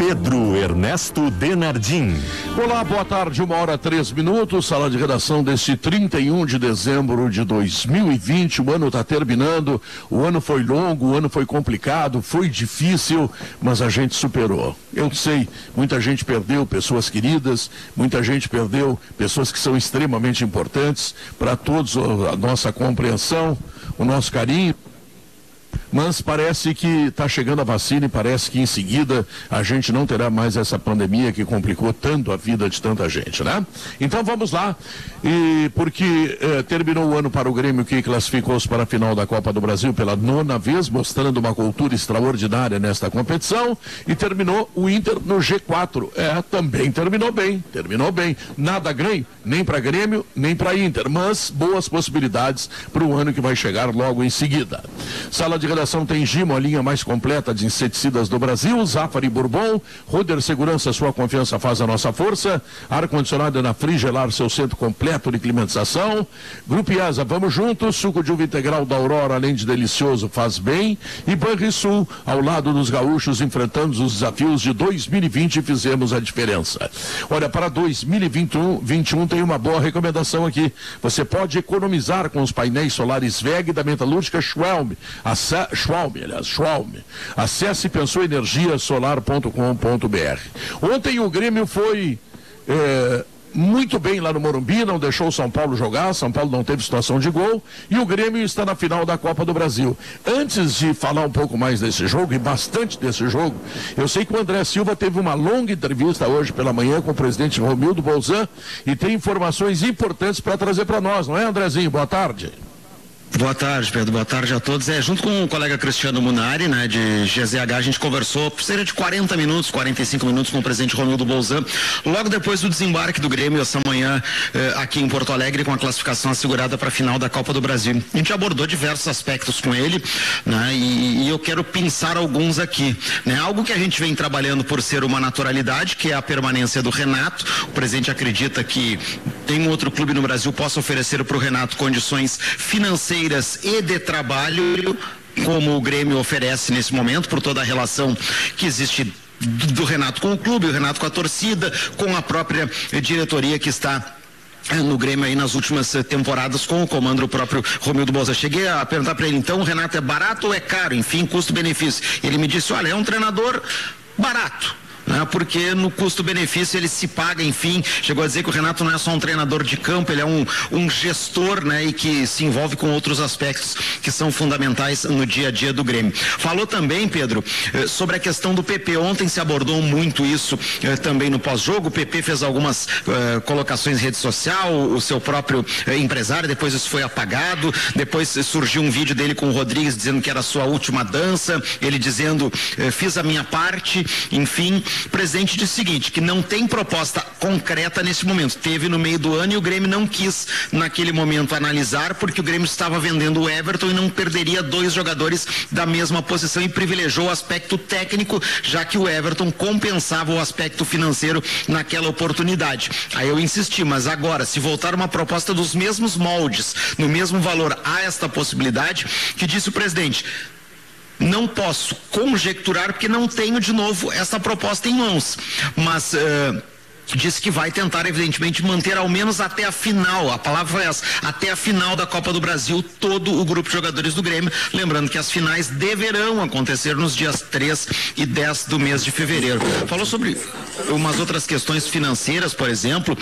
Pedro Ernesto Denardim. Olá, boa tarde, 1h03, sala de redação deste 31 de dezembro de 2020, o ano está terminando, o ano foi longo, o ano foi complicado, foi difícil, mas a gente superou. Eu sei, muita gente perdeu pessoas queridas, muita gente perdeu pessoas que são extremamente importantes para todos, a nossa compreensão, o nosso carinho. Mas parece que está chegando a vacina e parece que em seguida a gente não terá mais essa pandemia que complicou tanto a vida de tanta gente, né? Então vamos lá, porque terminou o ano para o Grêmio, que classificou-se para a final da Copa do Brasil pela 9ª vez, mostrando uma cultura extraordinária nesta competição, e terminou o Inter no G4. Também terminou bem. Nada ganho, nem para Grêmio, nem para Inter, mas boas possibilidades para o ano que vai chegar logo em seguida. Sala de redação tem Gimo, a linha mais completa de inseticidas do Brasil, Zafari Bourbon, Roder Segurança, sua confiança faz a nossa força, ar-condicionado na Frigelar, seu centro completo de climatização, Grupo IASA, vamos juntos, suco de uva integral da Aurora, além de delicioso, faz bem, e Banrisul, ao lado dos gaúchos, enfrentamos os desafios de 2020 e fizemos a diferença. Olha, para 2021 tem uma boa recomendação aqui, você pode economizar com os painéis solares WEG da metalúrgica Schwalm, Schwalm. Acesse pensouenergiasolar.com.br. Ontem o Grêmio foi muito bem lá no Morumbi, não deixou o São Paulo jogar, São Paulo não teve situação de gol, e o Grêmio está na final da Copa do Brasil. Antes de falar um pouco mais desse jogo, e bastante desse jogo, eu sei que o André Silva teve uma longa entrevista hoje pela manhã com o presidente Romildo Bolzan, e tem informações importantes para trazer para nós, não é, Andrezinho? Boa tarde. Boa tarde, Pedro. Boa tarde a todos. Junto com o colega Cristiano Munari, né, de GZH, a gente conversou por cerca de 45 minutos com o presidente Romildo Bolzan, logo depois do desembarque do Grêmio essa manhã aqui em Porto Alegre, com a classificação assegurada para a final da Copa do Brasil. A gente abordou diversos aspectos com ele, né, e eu quero pensar alguns aqui, né? Algo que a gente vem trabalhando por ser uma naturalidade, que é a permanência do Renato. O presidente acredita que tem um outro clube no Brasil possa oferecer para o Renato condições financeiras e de trabalho, como o Grêmio oferece nesse momento, por toda a relação que existe do Renato com o clube, o Renato com a torcida, com a própria diretoria que está no Grêmio aí nas últimas temporadas com o comando do próprio Romildo Bolzan. Cheguei a perguntar para ele, então, o Renato é barato ou é caro? Enfim, custo-benefício. Ele me disse, olha, é um treinador barato, porque no custo-benefício ele se paga, enfim. Chegou a dizer que o Renato não é só um treinador de campo, ele é um gestor, né, e que se envolve com outros aspectos que são fundamentais no dia a dia do Grêmio. Falou também, Pedro, sobre a questão do PP. Ontem se abordou muito isso também no pós-jogo. O PP fez algumas colocações em rede social, o seu próprio empresário, depois isso foi apagado, depois surgiu um vídeo dele com o Rodrigues dizendo que era a sua última dança, ele dizendo, fiz a minha parte, enfim. O presidente disse o seguinte, que não tem proposta concreta nesse momento. Teve no meio do ano e o Grêmio não quis, naquele momento, analisar, porque o Grêmio estava vendendo o Everton e não perderia 2 jogadores da mesma posição e privilegiou o aspecto técnico, já que o Everton compensava o aspecto financeiro naquela oportunidade. Aí eu insisti, mas agora, se voltar uma proposta dos mesmos moldes, no mesmo valor, há esta possibilidade, que disse o presidente, não posso conjecturar porque não tenho de novo essa proposta em mãos, mas disse que vai tentar, evidentemente, manter ao menos até a final, a palavra foi essa, até a final da Copa do Brasil, todo o grupo de jogadores do Grêmio, lembrando que as finais deverão acontecer nos dias 3 e 10 do mês de fevereiro. Falou sobre umas outras questões financeiras, por exemplo,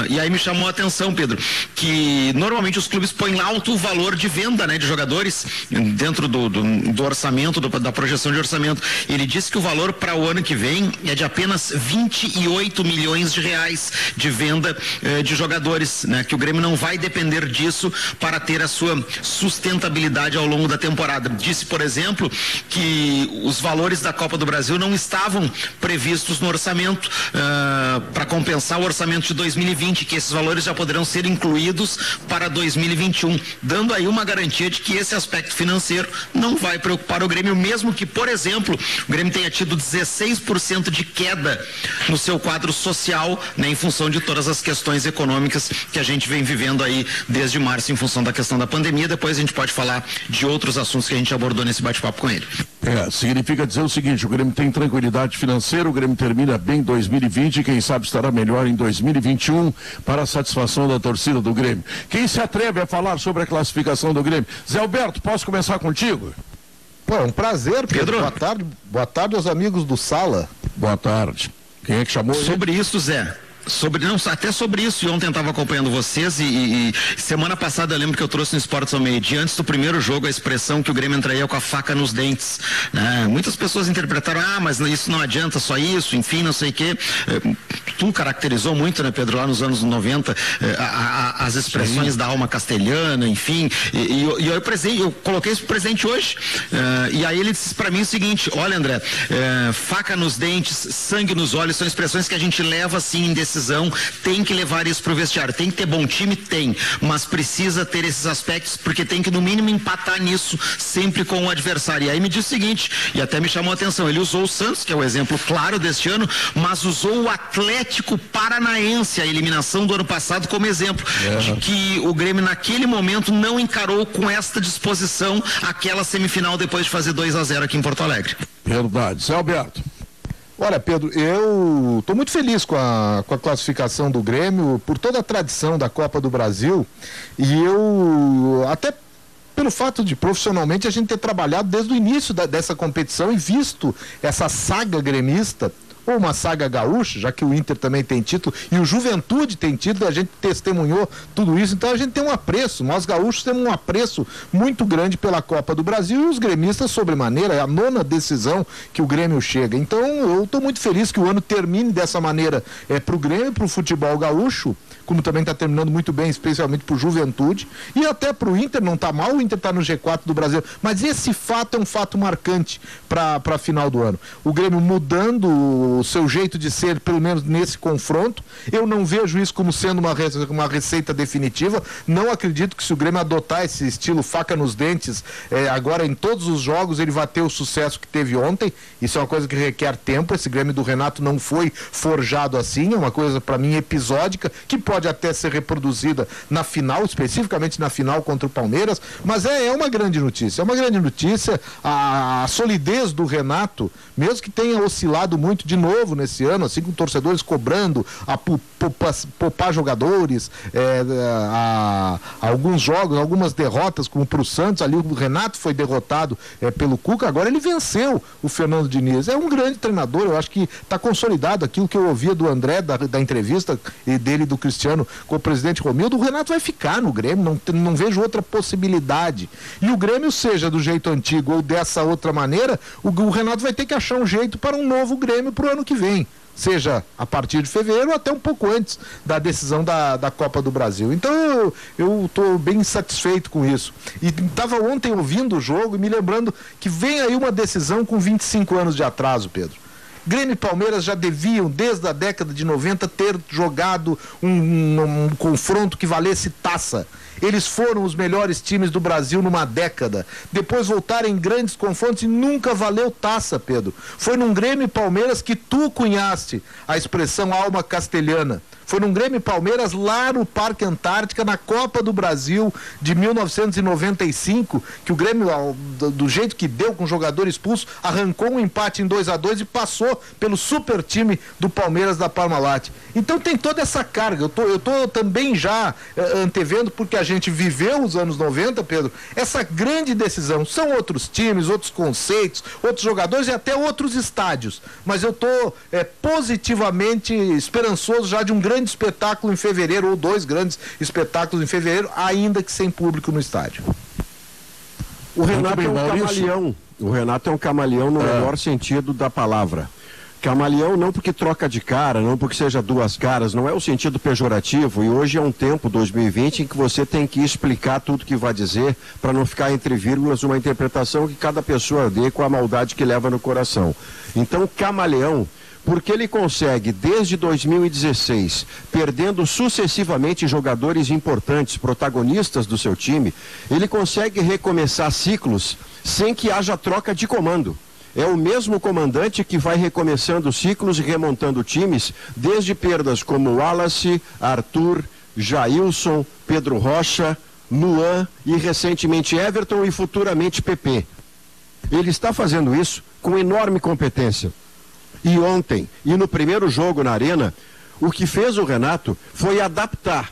e aí me chamou a atenção, Pedro, que normalmente os clubes põem alto o valor de venda, né, de jogadores dentro do orçamento, da projeção de orçamento. Ele disse que o valor para o ano que vem é de apenas 28 milhões de reais de venda de jogadores, né? Que o Grêmio não vai depender disso para ter a sua sustentabilidade ao longo da temporada. Disse, por exemplo, que os valores da Copa do Brasil não estavam previstos no orçamento para compensar o orçamento de 2020, que esses valores já poderão ser incluídos para 2021, dando aí uma garantia de que esse aspecto financeiro não vai preocupar o Grêmio, mesmo que, por exemplo, o Grêmio tenha tido 16% de queda no seu quadro social, né, em função de todas as questões econômicas que a gente vem vivendo aí desde março em função da questão da pandemia. Depois a gente pode falar de outros assuntos que a gente abordou nesse bate-papo com ele. Significa dizer o seguinte: o Grêmio tem tranquilidade financeira, o Grêmio termina bem 2020 e quem sabe estará melhor em 2021 para a satisfação da torcida do Grêmio. Quem se atreve a falar sobre a classificação do Grêmio? Zé Alberto, posso começar contigo? Pô, é um prazer, Pedro. Boa tarde aos amigos do Sala. Boa tarde. Quem é que chamou? Sobre isso, Zé. Até sobre isso, e ontem eu estava acompanhando vocês e semana passada eu lembro que eu trouxe no Esportes ao Meio-Dia, antes do primeiro jogo, a expressão que o Grêmio entraria com a faca nos dentes, né? Muitas pessoas interpretaram, mas isso não adianta, só isso, enfim, não sei o quê. Tu caracterizou muito, né, Pedro, lá nos anos 90, as expressões Sim. da alma castelhana, enfim, e eu coloquei isso presente hoje, e aí ele disse para mim o seguinte: olha, André, faca nos dentes, sangue nos olhos, são expressões que a gente leva assim em decisão, tem que levar isso pro vestiário, tem que ter bom time, tem, mas precisa ter esses aspectos, porque tem que no mínimo empatar nisso sempre com o adversário. E aí me disse o seguinte, e até me chamou a atenção, ele usou o Santos, que é o exemplo claro deste ano, mas usou o Atlético Paranaense, a eliminação do ano passado, como exemplo de que o Grêmio naquele momento não encarou com esta disposição aquela semifinal depois de fazer 2-0 aqui em Porto Alegre. Verdade. Zé Alberto. Olha, Pedro, eu estou muito feliz com a classificação do Grêmio, por toda a tradição da Copa do Brasil, e eu até pelo fato de profissionalmente a gente ter trabalhado desde o início dessa competição e visto essa saga gremista, ou uma saga gaúcha, já que o Inter também tem título, e o Juventude tem título, a gente testemunhou tudo isso, então a gente tem um apreço, nós gaúchos temos um apreço muito grande pela Copa do Brasil, e os gremistas sobremaneira, é a 9ª decisão que o Grêmio chega, então eu estou muito feliz que o ano termine dessa maneira para o Grêmio, para o futebol gaúcho, como também está terminando muito bem, especialmente para o Juventude, e até para o Inter, não está mal, o Inter está no G4 do Brasil, mas esse fato é um fato marcante para a final do ano. O Grêmio mudando o seu jeito de ser, pelo menos nesse confronto, eu não vejo isso como sendo uma receita definitiva, não acredito que se o Grêmio adotar esse estilo faca nos dentes, agora em todos os jogos ele vai ter o sucesso que teve ontem, isso é uma coisa que requer tempo, esse Grêmio do Renato não foi forjado assim, é uma coisa para mim episódica, que pode até ser reproduzida na final, especificamente na final contra o Palmeiras, mas é uma grande notícia, a solidez do Renato, mesmo que tenha oscilado muito de novo nesse ano, assim com torcedores cobrando a poupar jogadores, alguns jogos, algumas derrotas, como para o Santos, ali o Renato foi derrotado pelo Cuca, agora ele venceu o Fernando Diniz, é um grande treinador, eu acho que está consolidado aquilo que eu ouvia do André, da entrevista e dele do Cristiano com o presidente Romildo, o Renato vai ficar no Grêmio, não vejo outra possibilidade, e o Grêmio, seja do jeito antigo ou dessa outra maneira, o Renato vai ter que achar um jeito para um novo Grêmio para o ano que vem, seja a partir de fevereiro ou até um pouco antes da decisão da Copa do Brasil. Então eu estou bem satisfeito com isso. E estava ontem ouvindo o jogo e me lembrando que vem aí uma decisão com 25 anos de atraso, Pedro. Grêmio e Palmeiras já deviam, desde a década de 90, ter jogado um confronto que valesse taça. Eles foram os melhores times do Brasil numa década. Depois voltaram em grandes confrontos e nunca valeu taça, Pedro. Foi num Grêmio e Palmeiras que tu cunhaste a expressão alma castelhana. Foi num Grêmio e Palmeiras lá no Parque Antártica, na Copa do Brasil de 1995, que o Grêmio, do jeito que deu com o jogador expulso, arrancou um empate em 2-2 e passou pelo super time do Palmeiras da Parmalat. Então tem toda essa carga. Eu tô também já antevendo, porque a gente viveu os anos 90, Pedro, essa grande decisão. São outros times, outros conceitos, outros jogadores e até outros estádios. Mas eu tô positivamente esperançoso já de um grande espetáculo em fevereiro, ou 2 grandes espetáculos em fevereiro, ainda que sem público no estádio. O Renato é um camaleão. O Renato é um camaleão no melhor sentido da palavra. Camaleão não porque troca de cara, não porque seja duas caras, não é o sentido pejorativo, e hoje é um tempo, 2020, em que você tem que explicar tudo que vai dizer para não ficar entre vírgulas uma interpretação que cada pessoa dê com a maldade que leva no coração. Então, camaleão, porque ele consegue, desde 2016, perdendo sucessivamente jogadores importantes, protagonistas do seu time, ele consegue recomeçar ciclos sem que haja troca de comando. É o mesmo comandante que vai recomeçando ciclos e remontando times, desde perdas como Wallace, Arthur, Jailson, Pedro Rocha, Luan e recentemente Everton e futuramente PP. Ele está fazendo isso com enorme competência. E ontem, e no primeiro jogo na Arena, o que fez o Renato foi adaptar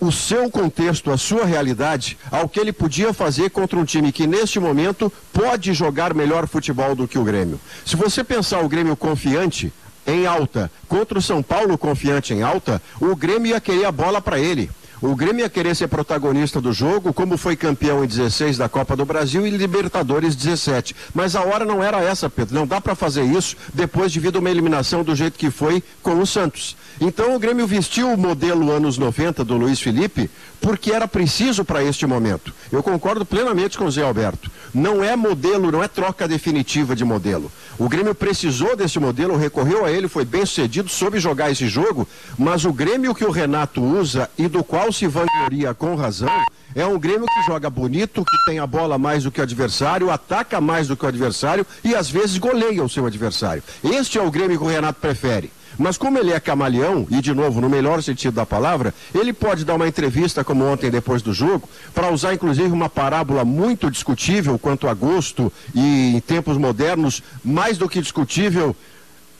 o seu contexto, a sua realidade, ao que ele podia fazer contra um time que neste momento pode jogar melhor futebol do que o Grêmio. Se você pensar o Grêmio confiante em alta contra o São Paulo confiante em alta, o Grêmio ia querer a bola para ele. O Grêmio ia querer ser protagonista do jogo, como foi campeão em 16 da Copa do Brasil e Libertadores 17. Mas a hora não era essa, Pedro. Não dá para fazer isso depois devido a uma eliminação do jeito que foi com o Santos. Então o Grêmio vestiu o modelo anos 90 do Luiz Felipe porque era preciso para este momento. Eu concordo plenamente com o Zé Alberto. Não é modelo, não é troca definitiva de modelo. O Grêmio precisou desse modelo, recorreu a ele, foi bem sucedido, soube jogar esse jogo, mas o Grêmio que o Renato usa e do qual se vangloria com razão, é um Grêmio que joga bonito, que tem a bola mais do que o adversário, ataca mais do que o adversário e às vezes goleia o seu adversário. Este é o Grêmio que o Renato prefere. Mas como ele é camaleão, e de novo, no melhor sentido da palavra, ele pode dar uma entrevista como ontem depois do jogo, para usar inclusive uma parábola muito discutível quanto a gosto e em tempos modernos, mais do que discutível,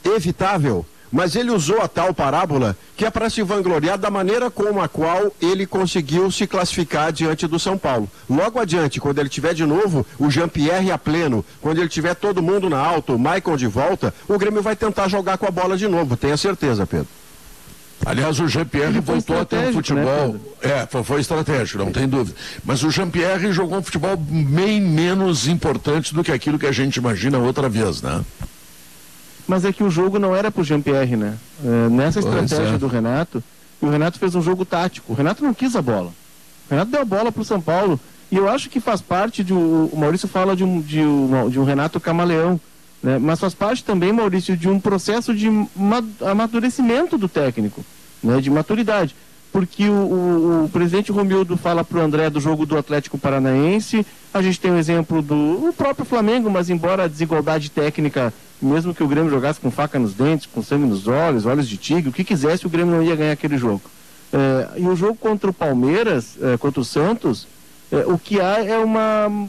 evitável. Mas ele usou a tal parábola que é para se vangloriar da maneira com a qual ele conseguiu se classificar diante do São Paulo. Logo adiante, quando ele tiver de novo o Jean-Pierre a pleno, quando ele tiver todo mundo na alta, o Maicon de volta, o Grêmio vai tentar jogar com a bola de novo, tenha certeza, Pedro. Aliás, o Jean-Pierre voltou a ter um futebol. Né, foi estratégico, não tem dúvida. Mas o Jean-Pierre jogou um futebol bem menos importante do que aquilo que a gente imagina outra vez, né? Mas é que o jogo não era pro Jean-Pierre, né? Nessa estratégia do Renato, o Renato fez um jogo tático. O Renato não quis a bola. O Renato deu a bola pro São Paulo. E eu acho que faz parte o Maurício fala de um Renato camaleão, né? Mas faz parte também, Maurício, de um processo de amadurecimento do técnico, né? De maturidade. Porque o presidente Romildo fala pro André do jogo do Atlético Paranaense, a gente tem o exemplo do próprio Flamengo, mas embora a desigualdade técnica, mesmo que o Grêmio jogasse com faca nos dentes, com sangue nos olhos de tigre, o que quisesse, o Grêmio não ia ganhar aquele jogo. E o jogo contra o Palmeiras, contra o Santos, o que há é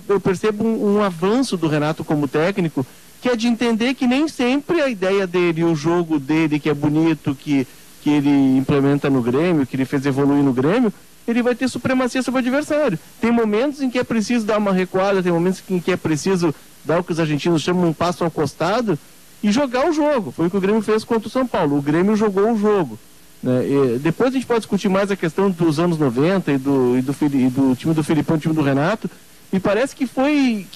eu percebo um avanço do Renato como técnico, que é de entender que nem sempre a ideia dele, o jogo dele, que é bonito, que ele implementa no Grêmio, que ele fez evoluir no Grêmio, ele vai ter supremacia sobre o adversário. Tem momentos em que é preciso dar uma recuada, tem momentos em que é preciso dar o que os argentinos chamam um passo ao costado e jogar o jogo. Foi o que o Grêmio fez contra o São Paulo. O Grêmio jogou o jogo, né? Depois a gente pode discutir mais a questão dos anos 90 e do time do Filipão, time do Renato. Me parece que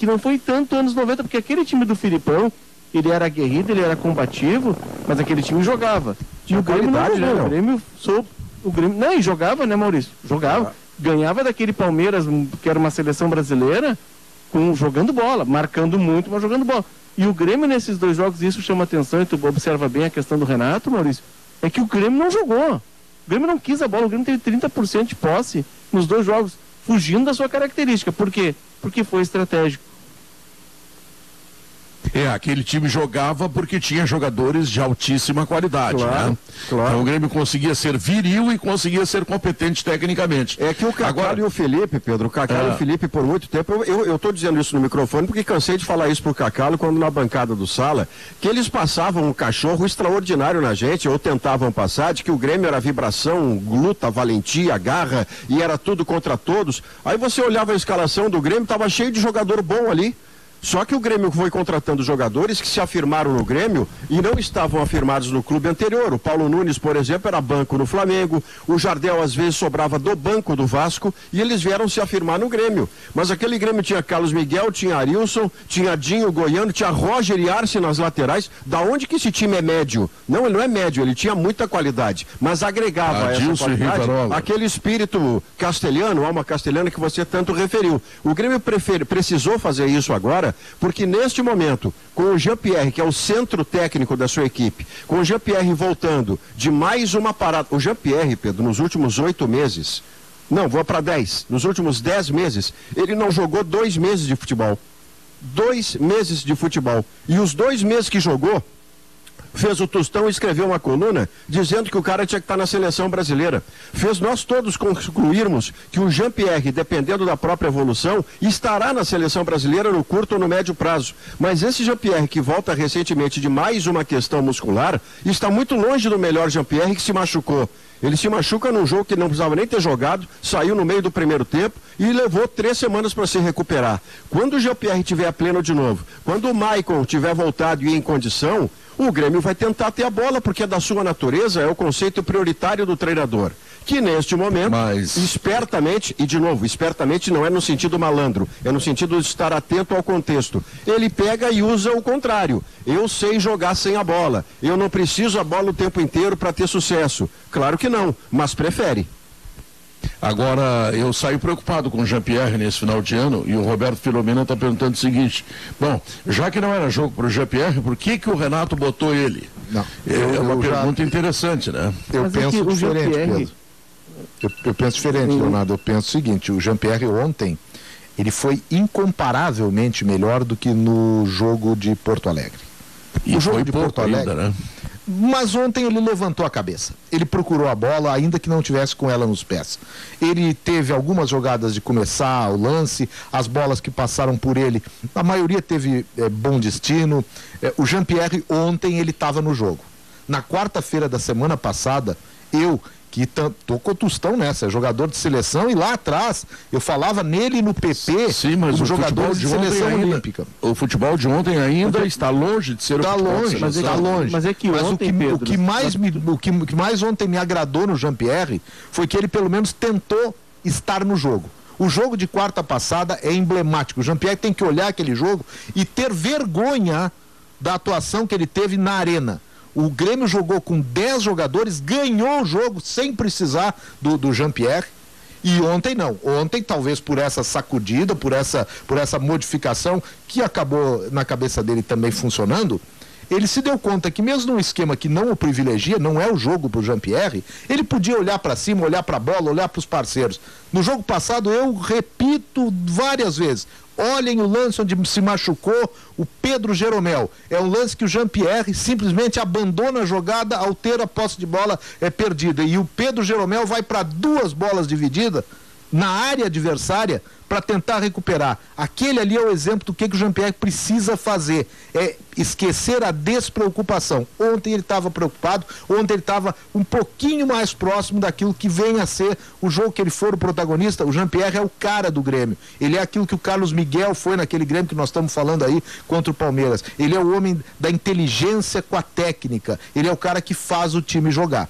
não foi tanto anos 90, porque aquele time do Filipão, ele era aguerrido, ele era combativo, mas aquele time jogava. E o Grêmio não jogou, né? O Grêmio não, e jogava, né, Maurício? Jogava. Ganhava daquele Palmeiras, que era uma seleção brasileira, jogando bola, marcando muito, mas jogando bola. E o Grêmio nesses dois jogos, isso chama atenção, e tu observa bem a questão do Renato, Maurício, é que o Grêmio não jogou. O Grêmio não quis a bola, o Grêmio teve 30% de posse nos dois jogos, fugindo da sua característica. Por quê? Porque foi estratégico. Aquele time jogava porque tinha jogadores de altíssima qualidade, claro, né? Claro. Então o Grêmio conseguia ser viril e conseguia ser competente tecnicamente. É que o Cacá e o Felipe, Pedro, o Cacá e o Felipe por muito tempo, eu tô dizendo isso no microfone porque cansei de falar isso pro Cacá quando na bancada do Sala, que eles passavam um cachorro extraordinário na gente, ou tentavam passar, de que o Grêmio era vibração, luta, valentia, garra, e era tudo contra todos. Aí você olhava a escalação do Grêmio, tava cheio de jogador bom ali. Só que o Grêmio foi contratando jogadores que se afirmaram no Grêmio e não estavam afirmados no clube anterior. O Paulo Nunes, por exemplo, era banco no Flamengo, o Jardel às vezes sobrava do banco do Vasco e eles vieram se afirmar no Grêmio. Mas aquele Grêmio tinha Carlos Miguel, tinha Arilson, tinha Dinho Goiano, tinha Roger e Arce nas laterais. Da onde que esse time é médio? Não, ele não é médio, ele tinha muita qualidade, mas agregava essa qualidade aquele espírito castelhano, alma castelhana que você tanto referiu. O Grêmio precisou fazer isso agora, porque neste momento, com o Jean-Pierre, que é o centro técnico da sua equipe, com o Jean-Pierre voltando de mais uma parada, o Jean-Pierre, Pedro, nos últimos 8 meses, não, vou para 10, nos últimos 10 meses, ele não jogou 2 meses de futebol. 2 meses de futebol. E os 2 meses que jogou, fez o Tostão e escreveu uma coluna dizendo que o cara tinha que estar na seleção brasileira. Fez nós todos concluirmos que o Jean-Pierre, dependendo da própria evolução, estará na seleção brasileira no curto ou no médio prazo. Mas esse Jean-Pierre, que volta recentemente de mais uma questão muscular, está muito longe do melhor Jean-Pierre, que se machucou. Ele se machuca num jogo que não precisava nem ter jogado, saiu no meio do primeiro tempo e levou 3 semanas para se recuperar. Quando o Jean-Pierre estiver pleno de novo, quando o Maicon tiver voltado e em condição, o Grêmio vai tentar ter a bola, porque da sua natureza é o conceito prioritário do treinador. Que neste momento, espertamente, e de novo, espertamente não é no sentido malandro, é no sentido de estar atento ao contexto. Ele pega e usa o contrário. Eu sei jogar sem a bola. Eu não preciso a bola o tempo inteiro para ter sucesso. Claro que não, mas prefere. Agora, eu saio preocupado com o Jean-Pierre nesse final de ano, e o Roberto Filomena está perguntando o seguinte: bom, já que não era jogo para o Jean-Pierre, por que o Renato botou ele? Não, é uma pergunta interessante, né? Eu penso diferente, Pedro. Eu penso diferente, Leonardo. Eu penso o seguinte: o Jean-Pierre ontem, ele foi incomparavelmente melhor do que no jogo de Porto Alegre. E o jogo de Porto Alegre, né? Mas ontem ele levantou a cabeça. Ele procurou a bola, ainda que não tivesse com ela nos pés. Ele teve algumas jogadas de começar o lance, as bolas que passaram por ele, a maioria teve bom destino. O Jean-Pierre ontem ele estava no jogo. Na quarta-feira da semana passada, eu que tô com o Tostão nessa, jogador de seleção, e lá atrás eu falava nele no PP. Sim, mas como o jogador de seleção olímpica. O futebol de ontem ainda está longe de ser o futebol de seleção. Está longe. Mas é que ontem, o que mais ontem me agradou no Jean-Pierre foi que ele pelo menos tentou estar no jogo. O jogo de quarta passada é emblemático. O Jean-Pierre tem que olhar aquele jogo e ter vergonha da atuação que ele teve na arena. O Grêmio jogou com 10 jogadores, ganhou o jogo sem precisar do Jean-Pierre. E ontem não. Ontem, talvez por essa sacudida, por essa modificação que acabou na cabeça dele também funcionando, ele se deu conta que mesmo num esquema que não o privilegia, não é o jogo pro Jean-Pierre, ele podia olhar para cima, olhar para a bola, olhar para os parceiros. No jogo passado, eu repito várias vezes, olhem o lance onde se machucou o Pedro Jeromel. É um lance que o Jean-Pierre simplesmente abandona a jogada ao ter a posse de bola perdida. E o Pedro Jeromel vai para 2 bolas divididas na área adversária para tentar recuperar. Aquele ali é o exemplo do que o Jean-Pierre precisa fazer, é esquecer a despreocupação. Ontem ele estava preocupado, ontem ele estava um pouquinho mais próximo daquilo que vem a ser o jogo que ele for o protagonista. O Jean-Pierre é o cara do Grêmio, ele é aquilo que o Carlos Miguel foi naquele Grêmio que nós estamos falando aí contra o Palmeiras. Ele é o homem da inteligência com a técnica, ele é o cara que faz o time jogar.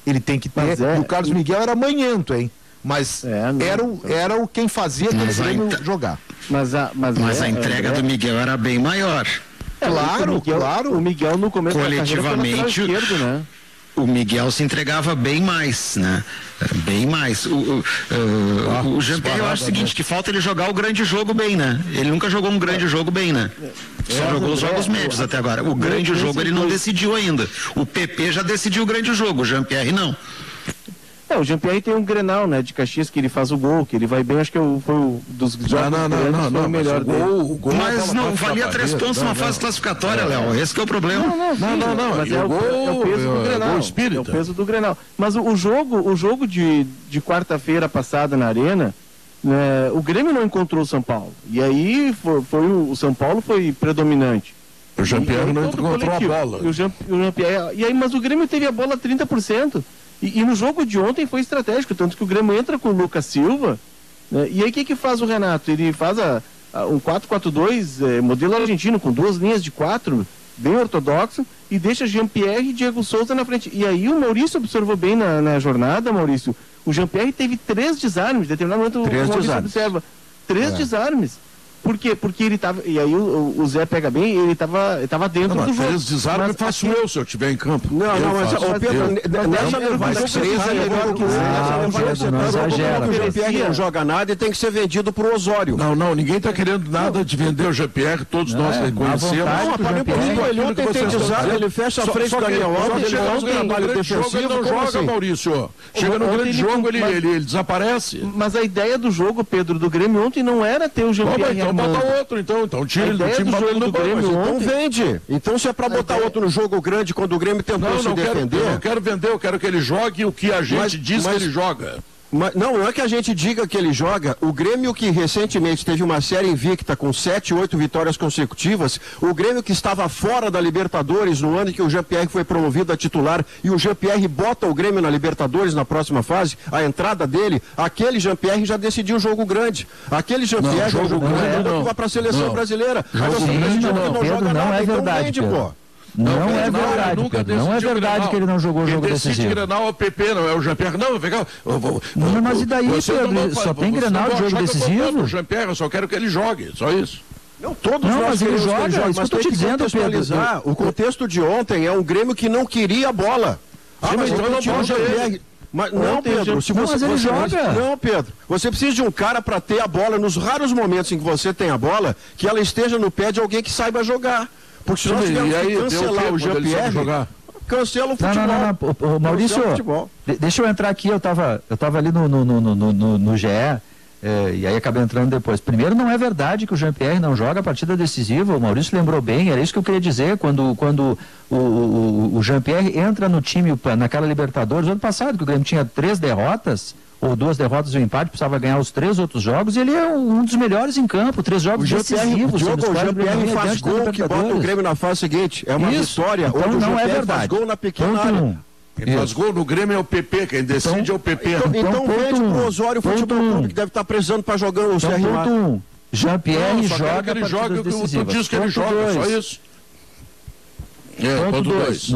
Ele tem que ter, o Carlos Miguel era manhento, hein? Mas era o quem fazia aquele Grêmio jogar. Mas a entrega do Miguel era bem maior. Claro. O Miguel no começo coletivamente, da carreira esquerdo, né? O Miguel se entregava bem mais, né? Bem mais. O Jean-Pierre, eu acho o seguinte, que falta ele jogar o grande jogo bem, né? Ele nunca jogou um grande jogo bem, né? Só jogou os jogos médios até agora. O grande jogo ele não decidiu ainda. O PP já decidiu o grande jogo, o Jean-Pierre não. O Jean-Pierre tem um Grenal, né, de Caxias, que ele faz o gol, que ele vai bem, acho que foi o dos jogos não, o melhor dele. Mas não valia 3 pontos numa fase classificatória, Léo, esse que é o problema. Não, mas é o peso do Grenal, é o peso do Grenal. Mas o jogo de quarta-feira passada na Arena, né, o Grêmio não encontrou o São Paulo, e aí o São Paulo foi predominante. O Jean-Pierre não encontrou a bola. Mas o Grêmio teve a bola 30%. E no jogo de ontem foi estratégico, tanto que o Grêmio entra com o Lucas Silva, né? E aí o que faz o Renato? Ele faz um 4-4-2 modelo argentino, com 2 linhas de 4, bem ortodoxo, e deixa Jean-Pierre e Diego Souza na frente. E aí o Maurício observou bem na jornada, Maurício, o Jean-Pierre teve 3 desarmes, em determinado momento o Maurício observa, 3 desarmes. Por quê? Porque ele estava. E aí o Zé pega bem, ele estava dentro do jogo. 3 desarmes faço eu se eu estiver em campo. Mas o Pedro, nessa levada que 3 é melhor que o Jean-Pierre não joga nada e tem que ser vendido pro Osório. Não, ninguém está querendo nada de vender o Jean-Pierre, todos nós reconhecemos. Ele ontem tem desarme, ele fecha a frente do Daniel Alves, ele faz um trabalho defensivo. Ele não joga, Maurício. Chega no grande jogo, ele desaparece. Mas a ideia do jogo, Pedro, do Grêmio ontem não era ter o Jean-Pierre. bota outro, então tira ele do time, bota ele no Grêmio. Então vende. Então se é pra botar outro no jogo grande, quando o Grêmio tentou se defender... Eu não quero vender, eu quero que ele jogue o que a gente diz que ele joga. Mas, não é que a gente diga que ele joga. O Grêmio que recentemente teve uma série invicta com 7, 8 vitórias consecutivas, o Grêmio que estava fora da Libertadores no ano em que o Jean-Pierre foi promovido a titular e o Jean-Pierre bota o Grêmio na Libertadores na próxima fase, a entrada dele, aquele Jean-Pierre já decidiu o jogo grande. Aquele Jean-Pierre jogo grande não vai para a seleção brasileira. Não é verdade, Não é verdade, Pedro. Não é verdade que ele não jogou o jogo decisivo. O Grenal é o PP, não é o Jean-Pierre. Não, mas e daí, Pedro? Só tem Grenal de jogo decisivo? O Jean-Pierre, eu só quero que ele jogue, só isso. Não, todos nós mas ele joga, mas isso que eu tô te dizendo, Pedro. O contexto de ontem é um Grêmio que não queria a bola. Mas então não pode Jean-Pierre. Mas não, Pedro, mas ele joga. Não, Pedro, você precisa de um cara para ter a bola nos raros momentos em que você tem a bola, que ela esteja no pé de alguém que saiba jogar. Porque se nós tivermos que cancelar o Jean-Pierre, cancela o futebol. Não. Maurício, deixa eu entrar aqui, eu tava ali no GE, e aí acabei entrando depois. Primeiro, não é verdade que o Jean-Pierre não joga a partida decisiva, o Maurício lembrou bem, era isso que eu queria dizer, quando o Jean-Pierre entra no time naquela Libertadores, ano passado, que o Grêmio tinha 3 derrotas, ou 2 derrotas e um empate, precisava ganhar os 3 outros jogos, e ele é um dos melhores em campo, 3 jogos decisivos. O Jean-Pierre faz gol que bota o Grêmio na fase seguinte, é uma vitória, então onde não o é Jean-Pierre verdade. faz gol na pequena área. Quem faz gol no Grêmio é o PP, quem decide é o PP. Então vende pro Osório Futebol Clube, que deve estar precisando para jogar o CR. Jean-Pierre joga ele joga o que tu diz que ele joga, só isso. Ponto 2.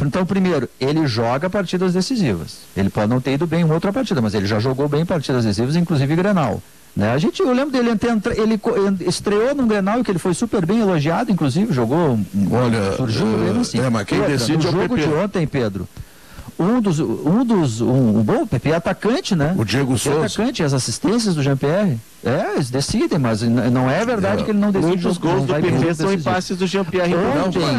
Então, primeiro, ele joga partidas decisivas. Ele pode não ter ido bem em outra partida, mas ele já jogou bem partidas decisivas, inclusive Grenal. Né? Eu lembro dele, ele estreou num Grenal que ele foi super bem elogiado, inclusive, jogou. Surgiu um problema assim. Mas quem decide é o jogo de ontem, Pedro. Um bom PP é atacante, né? O Diego Souza. Atacante, as assistências do Jean-Pierre. Eles decidem, mas não é verdade que ele não decide. Muitos gols do PP são impasses do Jean-Pierre.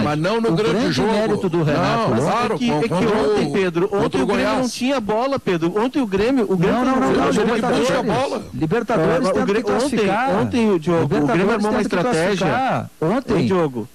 Mas não no grande jogo. Mérito do Renato. Não, claro. É que ontem, Pedro, ontem o Grêmio não tinha bola, Pedro. Ontem o Grêmio... Não. Libertadores tenta que classificar. Ontem o Grêmio armou uma estratégia.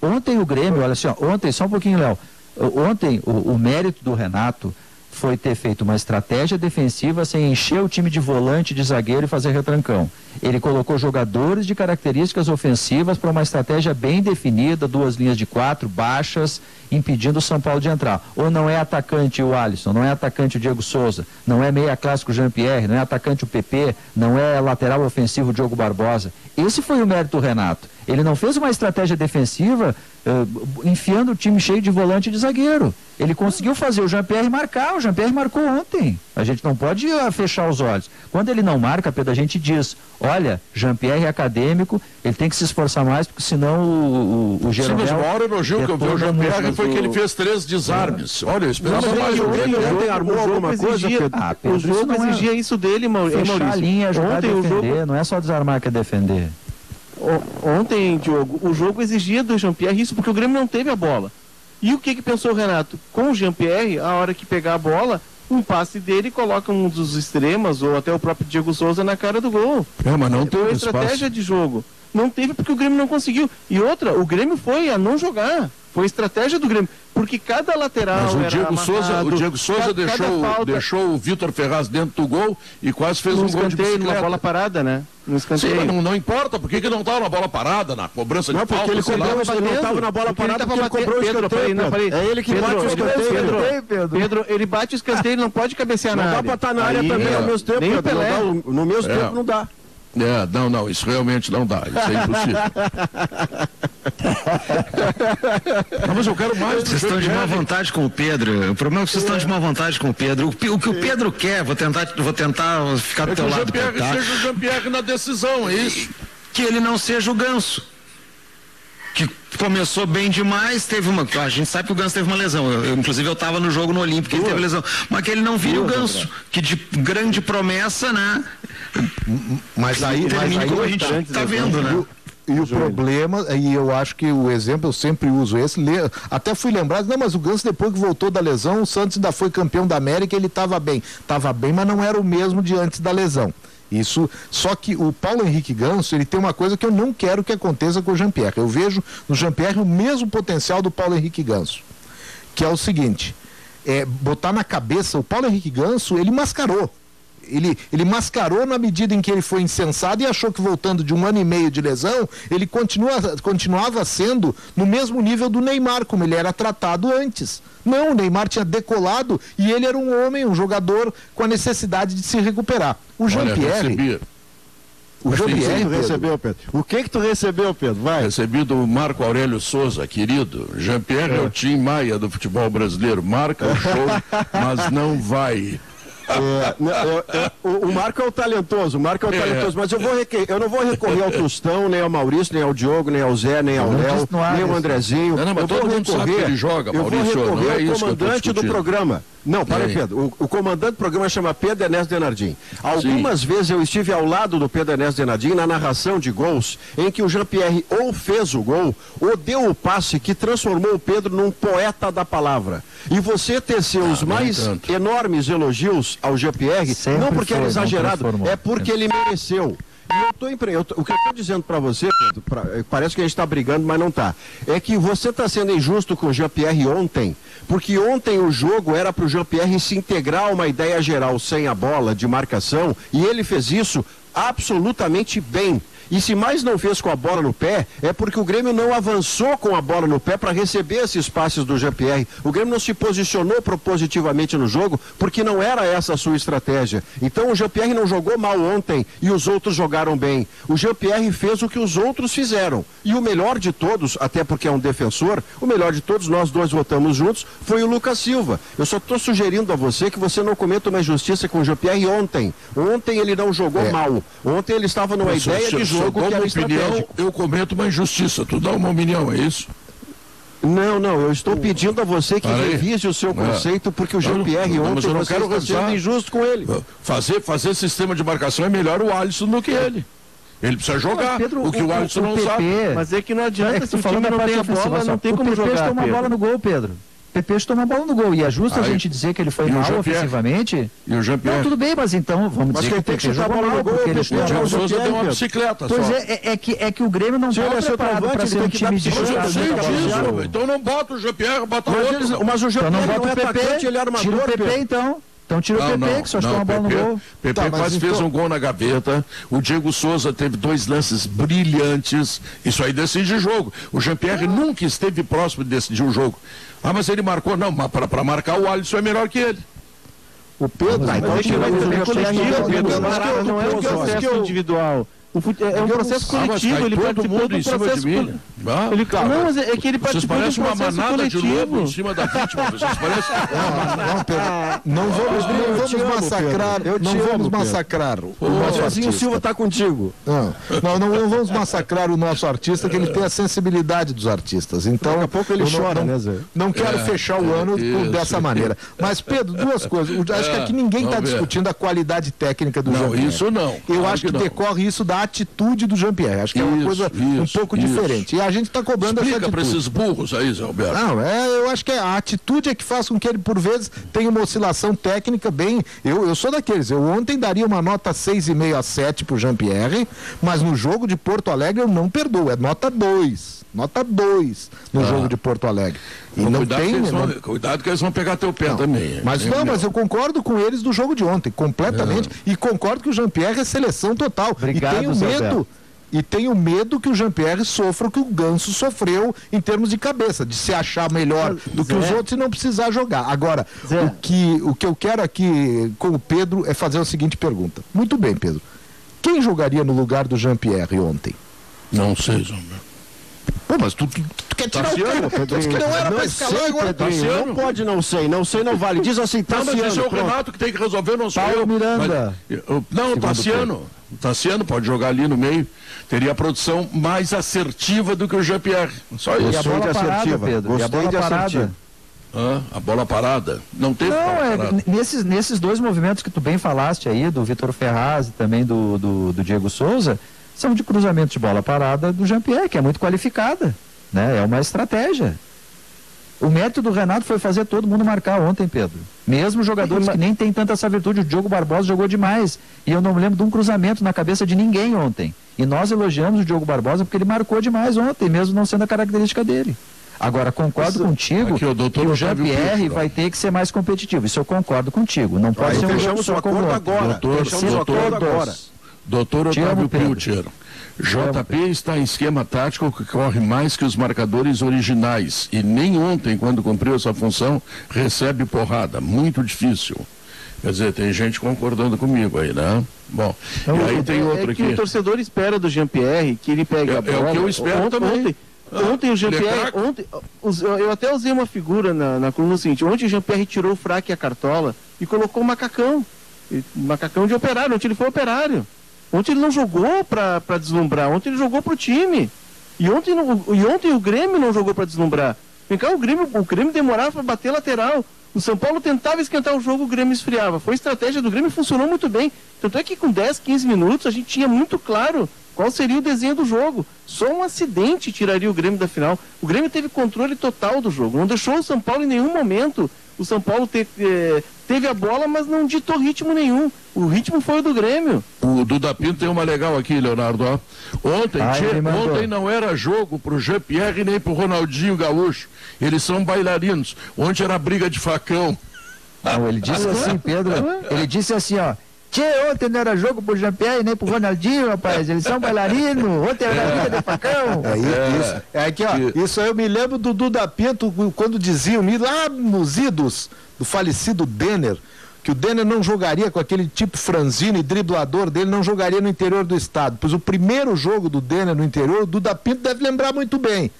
Ontem o Grêmio, olha assim, ontem, só um pouquinho, Léo. Ontem, o mérito do Renato foi ter feito uma estratégia defensiva sem encher o time de volante, de zagueiro e fazer retrancão. Ele colocou jogadores de características ofensivas para uma estratégia bem definida, 2 linhas de 4, baixas, impedindo o São Paulo de entrar. Ou não é atacante o Alisson, não é atacante o Diego Souza, não é meia clássico o Jean-Pierre, não é atacante o PP, não é lateral ofensivo o Diogo Barbosa. Esse foi o mérito do Renato. Ele não fez uma estratégia defensiva enfiando o time cheio de volante e de zagueiro. Ele conseguiu fazer o Jean-Pierre marcar. O Jean-Pierre marcou ontem. A gente não pode fechar os olhos. Quando ele não marca, Pedro, a gente diz, olha, Jean-Pierre é acadêmico, ele tem que se esforçar mais, porque senão o Jeromel... Sim, mas o maior elogio que eu vi o Jean-Pierre foi que ele fez 3 desarmes. Olha, eu esperava mais o Grêmio. Ontem armou alguma coisa, o jogo exigia isso dele, Maurício. Fechar a linha, jogar, defender, não é só desarmar que é defender. Ontem, Diogo, o jogo exigia do Jean-Pierre isso porque o Grêmio não teve a bola. E o que pensou o Renato? Com o Jean-Pierre, a hora que pegar a bola, um passe dele coloca um dos extremos ou até o próprio Diego Souza na cara do gol. Mas não teve foi estratégia de jogo. Não teve porque o Grêmio não conseguiu. E outra, o Grêmio foi a não jogar. Foi estratégia do Grêmio. Porque cada lateral. Mas o Diego Souza deixou o Vitor Ferraz dentro do gol e quase fez um gol de bicicleta. Numa bola parada, né? No escanteio. Sim, mas não importa. Por que não estava na bola parada, na cobrança de falta? Porque ele não estava na bola parada porque ele cobrou o escanteio. É ele que bate o escanteio. Pedro, ele bate o escanteio, ele não pode cabecear na área. Não dá para estar na área também ao mesmo tempo. No mesmo tempo não dá. Não, isso realmente não dá, isso é impossível. Não, mas eu quero mais. Vocês estão de má vontade com o Pedro. O problema é que vocês estão de má vontade com o Pedro. O que o Pedro quer, vou tentar ficar do teu lado. Que o Jean-Pierre seja o Jean-Pierre na decisão, é isso? Que ele não seja o Ganso. Que começou bem demais, a gente sabe que o Ganso teve uma lesão, inclusive eu estava no jogo no Olímpico, ele teve lesão, mas que ele não vire o Ganso, que de grande promessa, né? Mas aí como a gente está vendo, né? E o problema, e eu acho que o exemplo, eu sempre uso esse, até fui lembrado, não, mas o Ganso depois que voltou da lesão, o Santos ainda foi campeão da América, ele estava bem, mas não era o mesmo de antes da lesão. Isso, só que o Paulo Henrique Ganso, ele tem uma coisa que eu não quero que aconteça com o Jean-Pierre. Eu vejo no Jean-Pierre o mesmo potencial do Paulo Henrique Ganso, que é o seguinte, botar na cabeça, o Paulo Henrique Ganso, ele mascarou. Ele mascarou na medida em que ele foi insensado e achou que voltando de 1 ano e meio de lesão, ele continuava sendo no mesmo nível do Neymar, como ele era tratado antes. Não, o Neymar tinha decolado e ele era um homem, um jogador com a necessidade de se recuperar. O Jean-Pierre... O Jean-Pierre recebeu, Pedro. O que tu recebeu, Pedro? Vai. Recebi do Marco Aurélio Souza, querido. Jean-Pierre é o Tim Maia do futebol brasileiro. Marca o show, mas não vai. O Marco é o talentoso, mas eu não vou recorrer ao Tostão, nem ao Maurício, nem ao Diogo, nem ao Zé, nem ao Léo, nem ao Andrezinho. Não, mas todo mundo sabe que ele joga, Maurício. Eu vou recorrer ao comandante do programa. Não, para aí, Pedro. O comandante do programa chama Pedro Ernesto Denardim. Algumas vezes eu estive ao lado do Pedro Ernesto Denardim na narração de gols, em que o Jean-Pierre ou fez o gol, ou deu o passe que transformou o Pedro num poeta da palavra. E você teceu os mais enormes elogios ao Jean-Pierre, não porque era exagerado, é porque ele mereceu. E o que eu estou dizendo para você, Pedro, parece que a gente está brigando, mas não está. É que você está sendo injusto com o Jean-Pierre ontem, porque ontem o jogo era para o Jean-Pierre se integrar a uma ideia geral sem a bola, de marcação, e ele fez isso absolutamente bem. E se mais não fez com a bola no pé, é porque o Grêmio não avançou com a bola no pé para receber esses passes do Jean-Pierre. O Grêmio não se posicionou propositivamente no jogo, porque não era essa a sua estratégia. Então o Jean-Pierre não jogou mal ontem e os outros jogaram bem. O Jean-Pierre fez o que os outros fizeram. E o melhor de todos, até porque é um defensor, o melhor de todos, nós dois votamos juntos, foi o Lucas Silva. Eu só estou sugerindo a você que você não cometa uma injustiça com o Jean-Pierre ontem. Ontem ele não jogou mal. Ontem ele estava numa ideia de jogo. Eu cometo uma injustiça. Tu dá uma opinião, é isso? Não, eu estou pedindo a você que revise o seu conceito, porque o Jean-Pierre ontem eu não quero está sendo injusto com ele. Fazer sistema de marcação é melhor o Alisson do que ele. Ele precisa jogar, Pedro, o que o Alisson não sabe. Mas é que não adianta, se o time não tem a bola, não tem como jogar. O Pepe toma a bola no gol, Pedro. Pepe toma a bola no gol. E é justo a gente dizer que ele foi mal ofensivamente? E o Jean-Pierre? Não, tudo bem, mas então vamos dizer que o Pepe jogou mal, porque ele o Diego Souza deu uma bicicleta só. Pois é que o Grêmio não está preparado para ser um time de jogar. Então não bota o Jean-Pierre, bota o outro. Mas o Jean-Pierre não é atacante, ele é armador. Tira o Pepe, então. Então tira o Pepe, que só toma a bola no gol. Pepe quase fez um gol na gaveta. O Diego Souza teve 2 lances brilhantes. Isso aí decide o jogo. O Jean-Pierre nunca esteve próximo de decidir o jogo. Mas ele marcou. Não, mas para marcar o Alisson é melhor que ele. O Pedro, então a gente vai ter coletivo, Pedro. Não é um processo individual. É um processo coletivo, ele participou do processo coletivo. Não, mas é que ele participou do processo coletivo. Em cima da vítima, vocês parecem... Não vamos massacrar. O Andrezinho Silva está contigo. Não vamos massacrar o nosso artista, que ele tem a sensibilidade dos artistas. Então, daqui a pouco ele chora, né, Zé? Não quero fechar o ano dessa maneira. Mas, Pedro, 2 coisas. Acho que aqui ninguém está discutindo a qualidade técnica do Jean-Pierre. Não, isso não. Eu acho que decorre isso da atitude do Jean-Pierre. Acho que é uma coisa um pouco diferente. E a gente está cobrando essa atitude. Para esses burros aí, Zé Alberto. Não, eu acho que a atitude é que faz com que ele, por vezes, tenha uma oscilação técnica bem... Eu sou daqueles. Eu ontem daria uma nota 6,5 a 7 para o Jean-Pierre, mas no jogo de Porto Alegre eu não perdoo. É nota 2. Nota 2 no jogo de Porto Alegre. E não tem... Cuidado que eles vão pegar teu pé também. Mas eu concordo com eles do jogo de ontem, completamente. E concordo que o Jean-Pierre é seleção total. Obrigado, e tenho medo que o Jean-Pierre sofra o que o Ganso sofreu em termos de cabeça, de se achar melhor do que os outros e não precisar jogar. Agora, o que eu quero aqui com o Pedro é fazer a seguinte pergunta. Muito bem, Pedro. Quem jogaria no lugar do Jean-Pierre ontem? Não sei, Jean-Pierre. Pô, mas tu quer tirar o cara, tu disse que não era pra escalar agora. Não pode, não sei não vale. Diz assim, Tassiano. Mas esse é o Renato que tem que resolver, não sou Paulo Miranda. Não, Tassiano. O Tassiano pode jogar ali no meio, teria a produção mais assertiva do que o Jean-Pierre. Só isso. E a bola parada, Pedro. E a bola parada. A bola parada? Não teve bola parada. Nesses 2 movimentos que tu bem falaste aí, do Vitor Ferraz e também do Diego Souza, são de cruzamento de bola parada do Jean-Pierre, que é muito qualificada, né? É uma estratégia. O mérito do Renato foi fazer todo mundo marcar ontem, Pedro. Mesmo jogadores que nem tem tanta essa virtude. O Diogo Barbosa jogou demais. E eu não me lembro de um cruzamento na cabeça de ninguém ontem. E nós elogiamos o Diogo Barbosa porque ele marcou demais ontem, mesmo não sendo a característica dele. Agora, concordo contigo que o Jean-Pierre vai ter que ser mais competitivo. Isso eu concordo contigo. Não pode ser um jogo só como agora. Doutor Otávio Pilcher. JP está em esquema tático que corre mais que os marcadores originais e nem ontem, quando cumpriu essa função, recebe porrada. Muito difícil. Quer dizer, tem gente concordando comigo aí, né? Bom, não, e aí tem outro aqui. O torcedor espera do Jean-Pierre que ele pegue a bola. É o que eu espero também. Ontem o Jean-Pierre, eu até usei uma figura na coluna seguinte, ontem o Jean-Pierre tirou o fraque e a cartola e colocou o macacão de operário, ontem ele foi operário. Ontem ele não jogou para deslumbrar, ontem ele jogou pro time. E ontem o Grêmio não jogou para deslumbrar. Vem cá, o Grêmio demorava para bater lateral. O São Paulo tentava esquentar o jogo, o Grêmio esfriava. Foi a estratégia do Grêmio, funcionou muito bem. Tanto é que com 10, 15 minutos a gente tinha muito claro qual seria o desenho do jogo. Só um acidente tiraria o Grêmio da final. O Grêmio teve controle total do jogo. Não deixou o São Paulo em nenhum momento. O São Paulo teve a bola, mas não ditou ritmo nenhum. O ritmo foi o do Grêmio. O Duda Pinto tem uma legal aqui, Leonardo. Ontem não era jogo pro Jean-Pierre nem pro Ronaldinho Gaúcho. Eles são bailarinos. Ontem era briga de facão. Não, ele disse assim, Pedro. Ele disse assim, ó. Ontem não era jogo pro Jean-Pierre nem pro Ronaldinho, rapaz. Eles são bailarinos. Ontem era briga de facão. Aqui, ó. Isso aí eu me lembro do Duda Pinto quando diziam lá nos idos do falecido Denner, que o Denner não jogaria com aquele tipo franzino e driblador dele, não jogaria no interior do estado. Pois o primeiro jogo do Denner no interior, o Duda Pinto deve lembrar muito bem,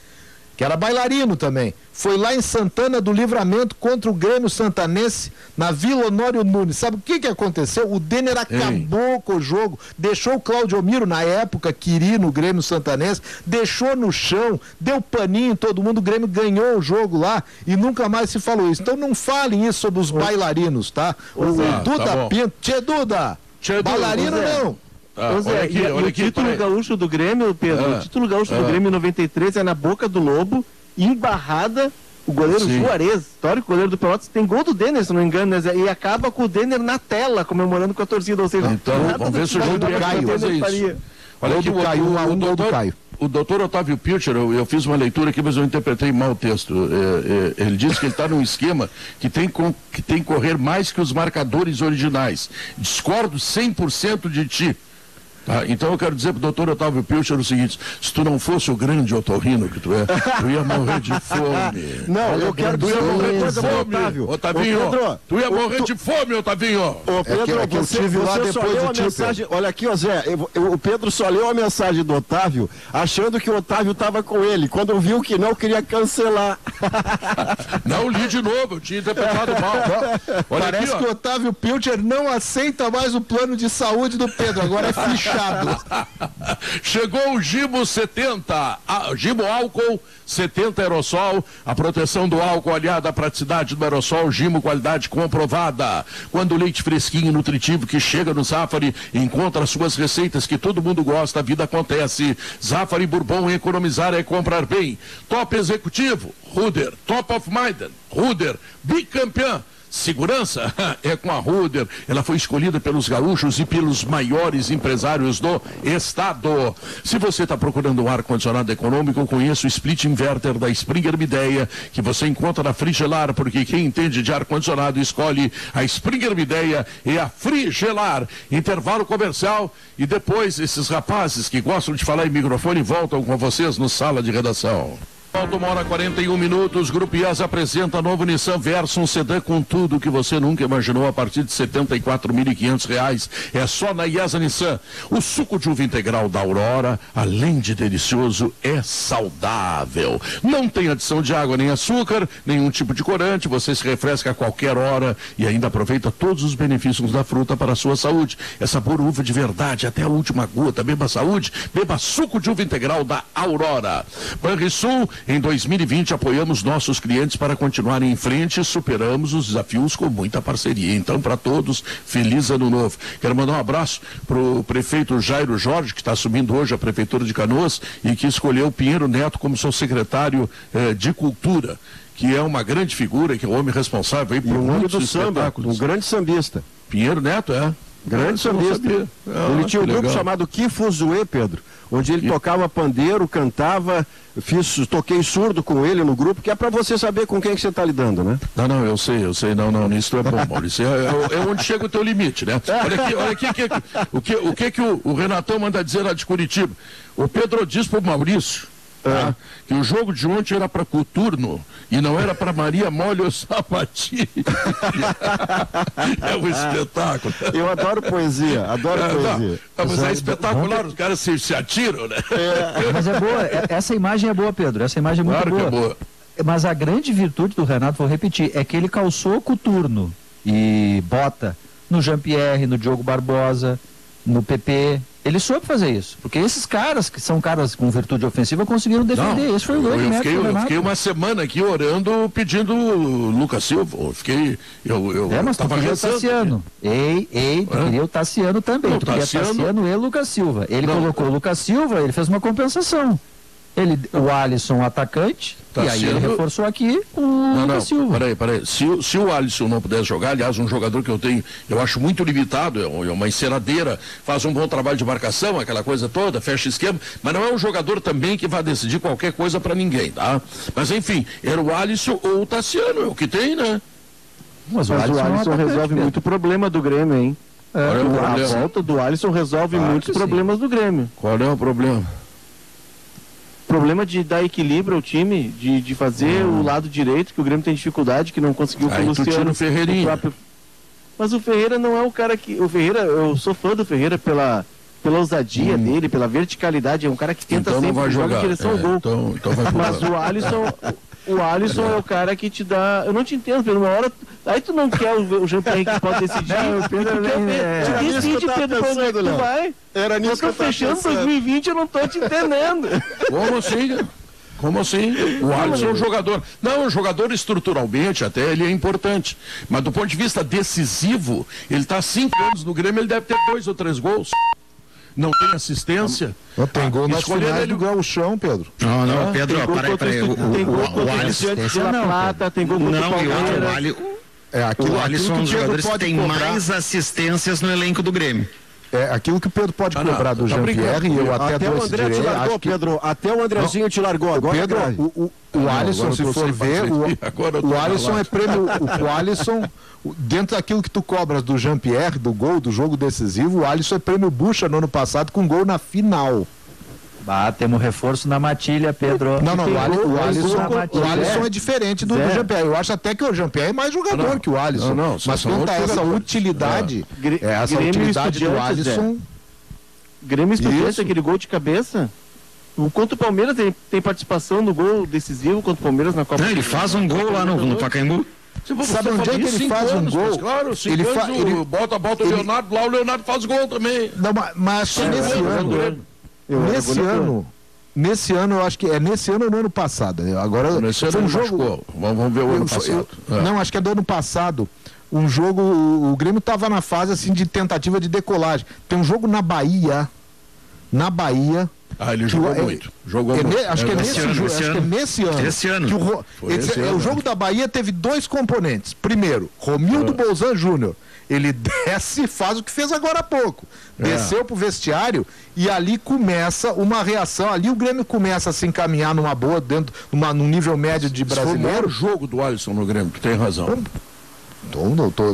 que era bailarino também. Foi lá em Santana do Livramento contra o Grêmio Santanense, na Vila Honório Nunes. Sabe o que aconteceu? O Denner acabou com o jogo, deixou o Claudio Miro, na época, Quiri no Grêmio Santanense, deixou no chão, deu paninho em todo mundo, o Grêmio ganhou o jogo lá e nunca mais se falou isso. Então não falem isso sobre os bailarinos, tá? O Duda Pinto, Duda, bailarino não. Olha aqui, o título gaúcho do Grêmio, Pedro, o título gaúcho do Grêmio em 93 é na Boca do Lobo, embarrada, o goleiro Juarez, histórico goleiro do Pelotas, tem gol do Denner, se não me engano, né, e acaba com o Denner na tela, comemorando com a torcida, ou seja, então, vamos ver se o jogo do Caio fazer isso. Olha aqui, o doutor Otávio Pilcher, eu fiz uma leitura aqui, mas eu interpretei mal o texto. Ele disse que ele está num esquema que tem que correr mais que os marcadores originais. Discordo 100% de ti. Tá? Então eu quero dizer pro doutor Otávio Pilcher o seguinte: se tu não fosse o grande otorrino que tu é, tu ia morrer de fome. Não, eu quero dizer uma coisa pro Otávio. Otavinho, tu ia morrer de fome, Otavinho. Ô Pedro, você só leu a mensagem. Olha aqui, ó Zé, o Pedro só leu a mensagem do Otávio achando que o Otávio estava com ele. Quando viu que não, queria cancelar. Não li de novo, eu tinha interpretado mal. Olha parece aqui, que o Otávio Pilcher não aceita mais o plano de saúde do Pedro, agora é fichado. Chegou o Gimo 70, Gimo álcool 70 aerossol, a proteção do álcool aliada à praticidade do aerossol. Gimo, qualidade comprovada. Quando o leite fresquinho e nutritivo que chega no Zafari encontra suas receitas que todo mundo gosta, a vida acontece. Zafari Bourbon, economizar é comprar bem. Top executivo, Ruder. Top of Mind, Ruder. Bicampeão. Segurança é com a Ruder. Ela foi escolhida pelos gaúchos e pelos maiores empresários do estado. Se você está procurando um ar-condicionado econômico, conheça o Split Inverter da Springer Midea, que você encontra na Frigelar, porque quem entende de ar-condicionado escolhe a Springer Midea e a Frigelar. Intervalo comercial e depois esses rapazes que gostam de falar em microfone voltam com vocês no Sala de Redação. Falta 1h41, Grupo IAS apresenta novo Nissan Versa, um sedã com tudo que você nunca imaginou a partir de R$ 74.500. É só na IAS Nissan. O suco de uva integral da Aurora, além de delicioso, é saudável. Não tem adição de água nem açúcar, nenhum tipo de corante, você se refresca a qualquer hora e ainda aproveita todos os benefícios da fruta para a sua saúde. É sabor uva de verdade, até a última gota. Beba saúde, beba suco de uva integral da Aurora. Banrisul, em 2020 apoiamos nossos clientes para continuarem em frente e superamos os desafios com muita parceria. Então, para todos, feliz ano novo. Quero mandar um abraço para o prefeito Jairo Jorge, que está assumindo hoje a prefeitura de Canoas e que escolheu Pinheiro Neto como seu secretário de Cultura. que é uma grande figura, que é o homem responsável aí por muitos espetáculos. Um grande sambista. Pinheiro Neto, grande sambista. Ele tinha um grupo chamado Kifuzuê, Pedro, onde ele tocava pandeiro, cantava, toquei surdo com ele no grupo, que é para você saber com quem que você está lidando, né? Não, eu sei, não, isso é bom, Maurício, é onde chega o teu limite, né? Olha aqui, o que o Renatão manda dizer lá de Curitiba. O Pedro diz pro Maurício, que o jogo de ontem era para Coturno e não era para Maria Molho Sapatinho. É um espetáculo. Eu adoro poesia, poesia. Mas é espetacular, os caras se atiram, né? Mas é boa, essa imagem é boa, Pedro, essa imagem é muito boa. Que é boa. Mas a grande virtude do Renato, vou repetir, é que ele calçou Coturno e Bota no Jean-Pierre, no Diogo Barbosa, no PP. Ele soube fazer isso, porque esses caras, que são caras com virtude ofensiva, conseguiram defender. Esse foi o grande mérito do Renato. Eu fiquei uma semana aqui orando, pedindo Lucas Silva. Mas tu queria o Tassiano. Tu queria o Tassiano também. Tu queria Tassiano e Lucas Silva. Ele colocou o Lucas Silva, ele fez uma compensação. O Alisson, atacante, e aí ele reforçou aqui com o Lucas Silva. Peraí. Se o Alisson não pudesse jogar, aliás, um jogador que eu acho muito limitado, é uma enceradeira, faz um bom trabalho de marcação, aquela coisa toda, fecha esquema, mas não é um jogador também que vai decidir qualquer coisa pra ninguém, tá? Mas enfim, era o Alisson ou o Tassiano, é o que tem, né? Mas o Alisson resolve muito problema do Grêmio, hein? A volta do Alisson resolve muitos problemas do Grêmio. Qual é o problema? Problema de dar equilíbrio ao time, de fazer o lado direito, que o Grêmio tem dificuldade, que não conseguiu com o Luciano. Mas o Ferreira não é o cara que... O Ferreira, eu sou fã do Ferreira pela ousadia dele, pela verticalidade, é um cara que tenta sempre jogar em direção ao gol. Então vai mas o Alisson é o cara que te dá... Eu não te entendo, Pedro, uma hora... Aí tu não quer o Jean-Pierre que pode decidir. O Pedro decide, Pedro, pra onde é que tu vai? Era nisso que eu tô fechando 2020, eu não tô te entendendo. Como assim? O Alisson é um jogador. Não, um jogador estruturalmente até ele é importante. Mas do ponto de vista decisivo, ele está há 5 anos no Grêmio, ele deve ter 2 ou 3 gols. Não tem assistência. Tem gol nas finais do Gauchão, Pedro. Não, Pedro, peraí. Tem gol contra o Alisson de La Plata, tem gol contra o Palmeiras. O Alisson é um dos jogadores que tem mais assistências no elenco do Grêmio. Aquilo que o Pedro pode cobrar do Jean-Pierre, e eu até o André te largou, Pedro. Até o Andrezinho te largou agora. Pedro, o Alisson, se for ver, o Alisson é prêmio. O Alisson, dentro daquilo que tu cobras do Jean-Pierre, do gol, do jogo decisivo, o Alisson é prêmio Bucha no ano passado com gol na final. Temos reforço na matilha, Pedro. Não, o Alisson é diferente do Jean-Pierre. Eu acho até que o Jean-Pierre é mais jogador que o Alisson. Mas quanto a essa utilidade, do Alisson... Grêmio Estudiantes, aquele gol de cabeça... Contra o Palmeiras tem participação no gol decisivo contra o Palmeiras na Copa. Ele faz um gol lá no Pacaembu. Sabe onde é que ele faz um gol? Claro, ele bota o Leonardo lá, o Leonardo faz gol também. Não, mas nesse ano... Nesse ano, eu acho que é nesse ano ou no ano passado. Agora nesse ano um jogo. Vamos ver o ano passado. Não, acho que é do ano passado. Um jogo, o Grêmio estava na fase assim de tentativa de decolagem. Tem um jogo na Bahia. Ele jogou muito. Acho que é nesse ano. Esse ano. O jogo da Bahia teve 2 componentes. Primeiro, Romildo Bolzan Júnior. Ele desce e faz o que fez agora há pouco. Desceu pro vestiário e ali começa uma reação. Ali o Grêmio começa a se encaminhar numa boa, num nível médio de brasileiro. Foi o maior jogo do Alisson no Grêmio, tu tem razão.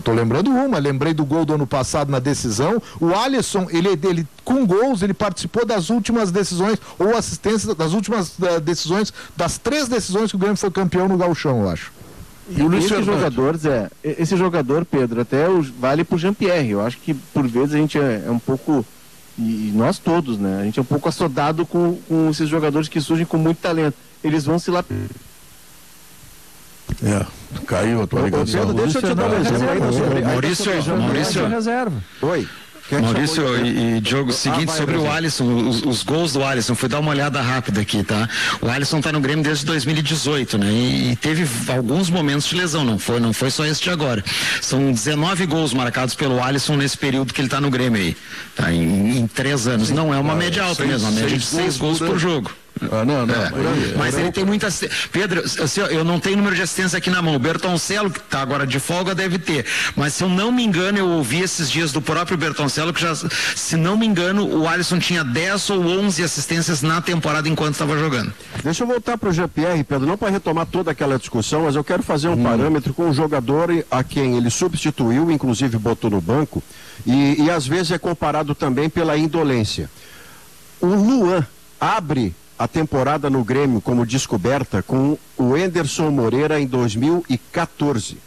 Tô lembrando lembrei do gol do ano passado na decisão. O Alisson, ele com gols, ele participou das últimas decisões, ou assistência das últimas decisões, das 3 decisões que o Grêmio foi campeão no Gauchão, eu acho. E esse jogador, Pedro, até vale pro Jean-Pierre. Eu acho que por vezes a gente é um pouco, e nós todos, né? A gente é um pouco assodado com esses jogadores que surgem com muito talento. Eles vão se lá. Caiu a tua ligação. Deixa eu te dar um exemplo aí. Maurício. Reserva. Oi. Maurício e Diogo, seguinte, sobre o Alisson, os gols do Alisson, fui dar uma olhada rápida aqui, tá? O Alisson tá no Grêmio desde 2018, né? E teve alguns momentos de lesão, não foi só este agora. São 19 gols marcados pelo Alisson nesse período que ele tá no Grêmio aí, tá? Em 3 anos. Não é uma média alta mesmo, uma média de 6 gols por jogo. Mas ele tem muita... Pedro, assim, eu não tenho número de assistência aqui na mão. O Bertoncello, que está agora de folga, deve ter. Mas se eu não me engano, eu ouvi esses dias do próprio Bertoncello que já, se não me engano, o Alisson tinha 10 ou 11 assistências na temporada enquanto estava jogando. Deixa eu voltar para o Jean-Pierre, Pedro, não para retomar toda aquela discussão, mas eu quero fazer um parâmetro com um jogador a quem ele substituiu, inclusive botou no banco, e às vezes é comparado também pela indolência. O Luan abre a temporada no Grêmio como descoberta com o Anderson Moreira em 2014.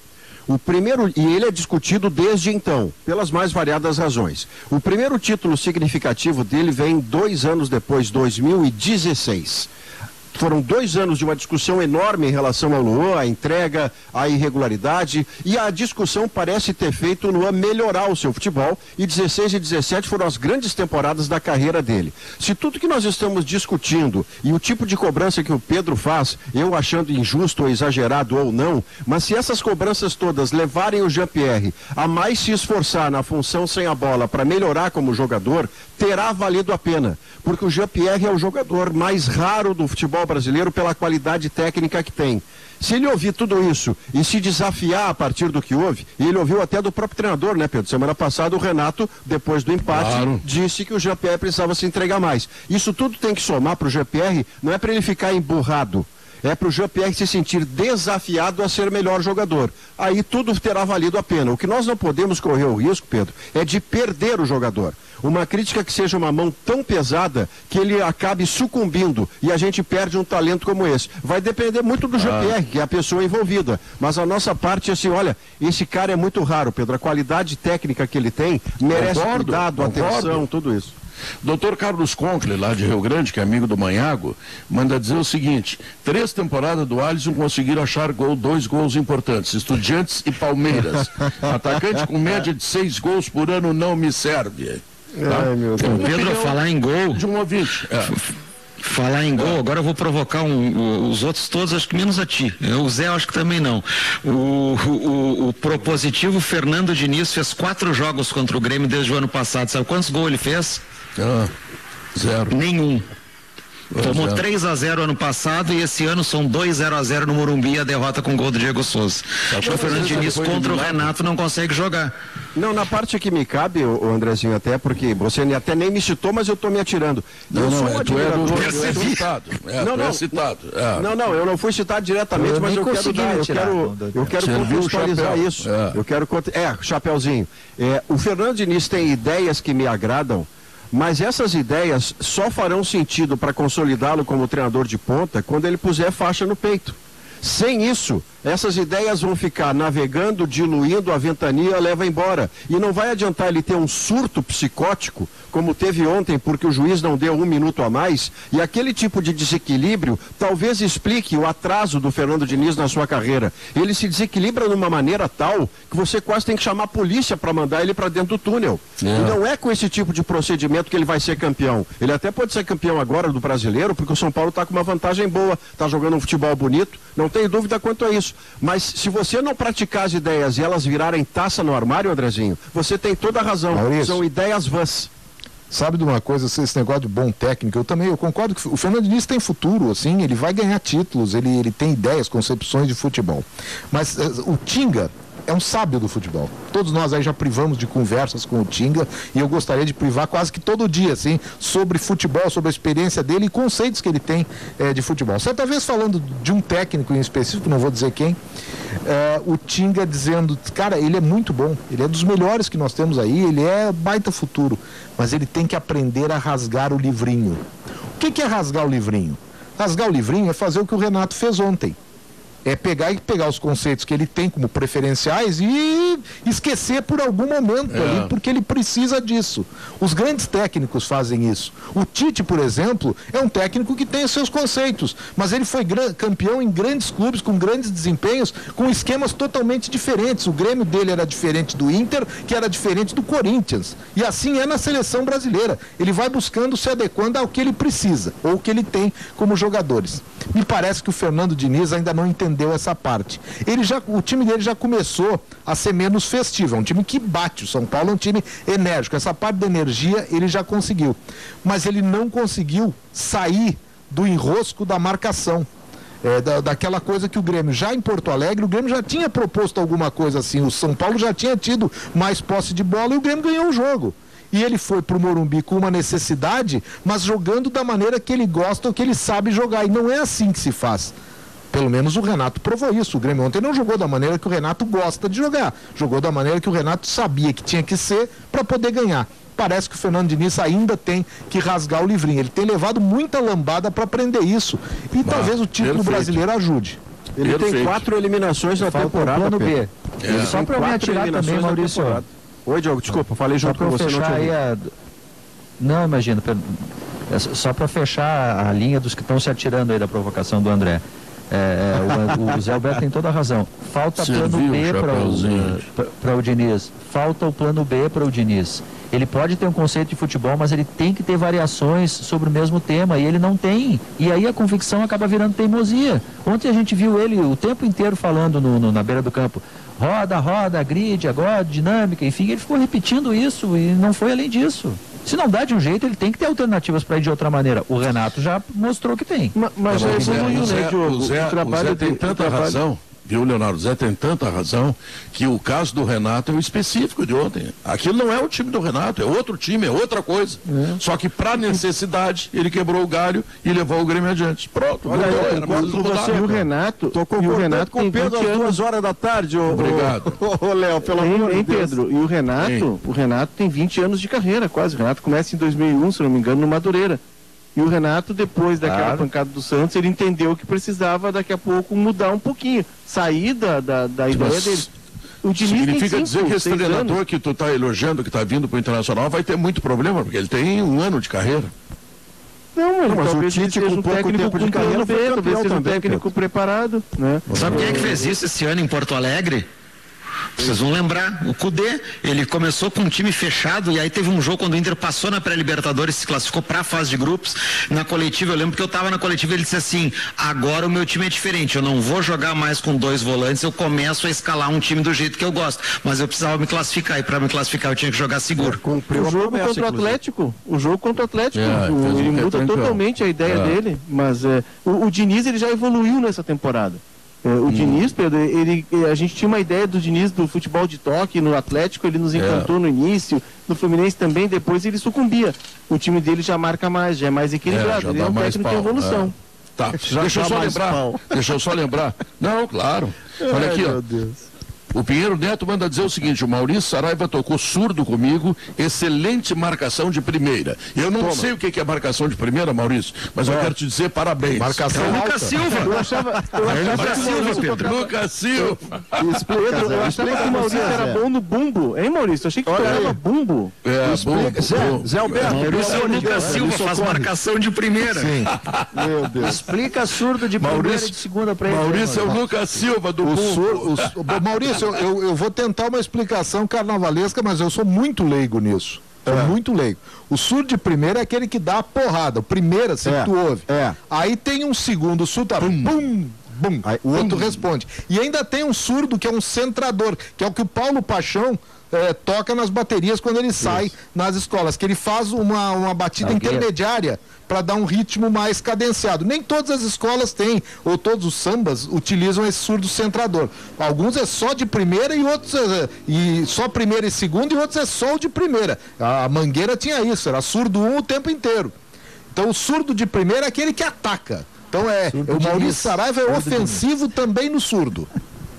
O primeiro, e ele é discutido desde então, pelas mais variadas razões. O primeiro título significativo dele vem 2 anos depois, 2016. Foram 2 anos de uma discussão enorme em relação ao Luan, a entrega, a irregularidade, e a discussão parece ter feito o Luan melhorar o seu futebol, e 16 e 17 foram as grandes temporadas da carreira dele. Se tudo que nós estamos discutindo, e o tipo de cobrança que o Pedro faz, eu achando injusto ou exagerado ou não, mas se essas cobranças todas levarem o Jean-Pierre a mais se esforçar na função sem a bola para melhorar como jogador, terá valido a pena, porque o Jean-Pierre é o jogador mais raro do futebol brasileiro pela qualidade técnica que tem. Se ele ouvir tudo isso e se desafiar a partir do que houve, e ele ouviu até do próprio treinador, né, Pedro? Semana passada o Renato, depois do empate, disse que o Jean-Pierre precisava se entregar mais. Isso tudo tem que somar para o Jean-Pierre, não é para ele ficar emburrado. É para o Jean-Pierre se sentir desafiado a ser melhor jogador. Aí tudo terá valido a pena. O que nós não podemos correr o risco, Pedro, é de perder o jogador. Uma crítica que seja uma mão tão pesada que ele acabe sucumbindo e a gente perde um talento como esse. Vai depender muito do Jean-Pierre, que é a pessoa envolvida. Mas a nossa parte é assim, olha, esse cara é muito raro, Pedro. A qualidade técnica que ele tem merece cuidado, atenção, tudo isso. Doutor Carlos Conkle, lá de Rio Grande, que é amigo do Manhago, manda dizer o seguinte: 3 temporadas do Alisson conseguiram achar 2 gols importantes, Estudiantes e Palmeiras. Atacante com média de 6 gols por ano não me serve. Tá? Ai, meu Deus. Pedro, falar em gol... De um ouvinte. Falar em gol, agora eu vou provocar os outros todos, acho que menos a ti. O Zé, acho que também não. O propositivo Fernando Diniz fez 4 jogos contra o Grêmio desde o ano passado. Sabe quantos gols ele fez? 0. Nenhum. Tomou 3-0 ano passado e esse ano são 2-0 no Morumbi, a derrota com o gol do Diego Souza. Acho que o Fernando Diniz contra o Renato não consegue jogar. Não, na parte que me cabe, o Andrezinho, até porque você até nem me citou, mas eu estou me atirando. Eu eu não fui citado diretamente, mas eu quero contextualizar isso. Chapeuzinho. O Fernando Diniz tem ideias que me agradam, mas essas ideias só farão sentido para consolidá-lo como treinador de ponta quando ele puser faixa no peito. Sem isso, essas ideias vão ficar navegando, diluindo, a ventania leva embora. E não vai adiantar ele ter um surto psicótico, como teve ontem, porque o juiz não deu 1 minuto a mais, e aquele tipo de desequilíbrio talvez explique o atraso do Fernando Diniz na sua carreira. Ele se desequilibra de uma maneira tal que você quase tem que chamar a polícia para mandar ele para dentro do túnel. E não é com esse tipo de procedimento que ele vai ser campeão. Ele até pode ser campeão agora do Brasileiro, porque o São Paulo está com uma vantagem boa, está jogando um futebol bonito, não tem dúvida quanto a isso. Mas se você não praticar as ideias e elas virarem taça no armário, Andrezinho, você tem toda a razão. Maurício, são ideias vãs. Sabe de uma coisa, esse negócio de bom técnico, eu concordo que o Fernando Diniz tem futuro, assim, ele vai ganhar títulos, ele tem ideias, concepções de futebol. Mas o Tinga é um sábio do futebol. Todos nós aí já privamos de conversas com o Tinga e eu gostaria de privar quase que todo dia, assim, sobre futebol, sobre a experiência dele e conceitos que ele tem de futebol. Certa vez falando de um técnico em específico, não vou dizer quem, o Tinga dizendo, cara, ele é muito bom, ele é dos melhores que nós temos aí, ele é baita futuro, mas ele tem que aprender a rasgar o livrinho. O que é rasgar o livrinho? Rasgar o livrinho é fazer o que o Renato fez ontem. É pegar os conceitos que ele tem como preferenciais e esquecer por algum momento ali, porque ele precisa disso. Os grandes técnicos fazem isso. O Tite, por exemplo, é um técnico que tem os seus conceitos, mas ele foi campeão em grandes clubes, com grandes desempenhos, com esquemas totalmente diferentes. O Grêmio dele era diferente do Inter, que era diferente do Corinthians. E assim é na seleção brasileira. Ele vai buscando se adequando ao que ele precisa, ou o que ele tem como jogadores. Me parece que o Fernando Diniz ainda não entendeu essa parte. O time dele já começou a ser menos festivo, é um time que bate. O São Paulo é um time enérgico, essa parte da energia ele já conseguiu, mas ele não conseguiu sair do enrosco da marcação. Daquela coisa que o Grêmio, já em Porto Alegre, o Grêmio já tinha proposto alguma coisa assim, o São Paulo já tinha tido mais posse de bola e o Grêmio ganhou o jogo. E ele foi pro Morumbi com uma necessidade, mas jogando da maneira que ele gosta ou que ele sabe jogar, e não é assim que se faz. Pelo menos o Renato provou isso. O Grêmio ontem não jogou da maneira que o Renato gosta de jogar, jogou da maneira que o Renato sabia que tinha que ser para poder ganhar. Parece que o Fernando Diniz ainda tem que rasgar o livrinho. Ele tem levado muita lambada para aprender isso. E talvez o título brasileiro ajude. Ele tem 4 eliminações na temporada. Plano B. Só para me atirar também, Maurício. Oi, Diogo, desculpa, falei junto com você. Não, imagina. Só para fechar a linha dos que estão se atirando aí da provocação do André. O Zé Alberto tem toda a razão. Falta plano B para o Diniz. Falta o plano B para o Diniz. Ele pode ter um conceito de futebol, mas ele tem que ter variações sobre o mesmo tema, e ele não tem. E aí a convicção acaba virando teimosia. Ontem a gente viu ele o tempo inteiro falando na beira do campo. Roda, grid, agora, dinâmica, enfim, ele ficou repetindo isso e não foi além disso. Se não dá de um jeito, ele tem que ter alternativas para ir de outra maneira. O Renato já mostrou que tem. Mas já evoluiu, né, Diogo? O Zé tem tanta razão. Viu, Leonardo? Zé tem tanta razão que o caso do Renato é o específico de ontem. Aquilo não é o time do Renato, é outro time, é outra coisa. Só que para necessidade, ele quebrou o galho e levou o Grêmio adiante. Pronto. Olha, e o Renato... Tô concordando com o Pedro às 2 horas da tarde. Obrigado. Ô, Léo, pelo amor de Deus. Pedro, e o Renato tem 20 anos de carreira, quase. O Renato começa em 2001, se não me engano, no Madureira. E o Renato, depois daquela pancada do Santos, ele entendeu que precisava daqui a pouco mudar um pouquinho, sair da ideia dele. O Diniz significa dizer que esse treinador que tu está elogiando, que está vindo para o Internacional, vai ter muito problema, porque ele tem 1 ano de carreira. Não, mas o Tite com um pouco tempo de carreira foi talvez seja um técnico preparado, né? Sabe quem é que fez isso esse ano em Porto Alegre? Vocês vão lembrar, o Cudê, ele começou com um time fechado e aí teve um jogo quando o Inter passou na pré-Libertadores, se classificou para a fase de grupos. Na coletiva, eu lembro que eu estava na coletiva, ele disse assim: agora o meu time é diferente, eu não vou jogar mais com 2 volantes, eu começo a escalar um time do jeito que eu gosto, mas eu precisava me classificar, e para me classificar eu tinha que jogar seguro. O jogo contra o Atlético, ele muda totalmente a ideia dele, mas o Diniz, ele já evoluiu nessa temporada. O Diniz, Pedro, a gente tinha uma ideia do Diniz do futebol de toque no Atlético, ele nos encantou no início, no Fluminense também, depois ele sucumbia. O time dele já marca mais, já é mais equilibrado, ele é um técnico de evolução. Tá, deixa eu só lembrar. Não, claro. Olha aqui, ó. O Pinheiro Neto manda dizer o seguinte: o Maurício Saraiva tocou surdo comigo, excelente marcação de primeira. Eu não sei o que é marcação de primeira, Maurício, mas eu quero te dizer parabéns. Marcação alta. Lucas Silva. Eu achava Lucas Silva. Pedro, eu achava que o Maurício era bom no bumbo, hein, Maurício? Eu achei que tu tocava bumbo. Zé Alberto. O Lucas Silva faz marcação de primeira. Sim. Meu Deus. Explica surdo de primeira e de segunda para ele. Maurício é o Lucas Silva do bumbo. Maurício, eu vou tentar uma explicação carnavalesca, mas eu sou muito leigo nisso. Muito leigo. O surdo de primeira é aquele que dá a porrada. O primeiro, assim, que tu ouve. Aí tem um segundo, o surdo tá bum, bum. Aí, o outro responde. E ainda tem um surdo que é um centrador, que é o que o Paulo Paixão toca nas baterias quando ele sai nas escolas, que ele faz uma batida intermediária para dar um ritmo mais cadenciado. Nem todas as escolas têm, ou todos os sambas utilizam esse surdo centrador. Alguns é só de primeira e outros só primeira e segunda, e outros é só o de primeira. A Mangueira tinha isso, era surdo o tempo inteiro. Então o surdo de primeira é aquele que ataca. Então o Maurício Saraiva é ofensivo também no surdo.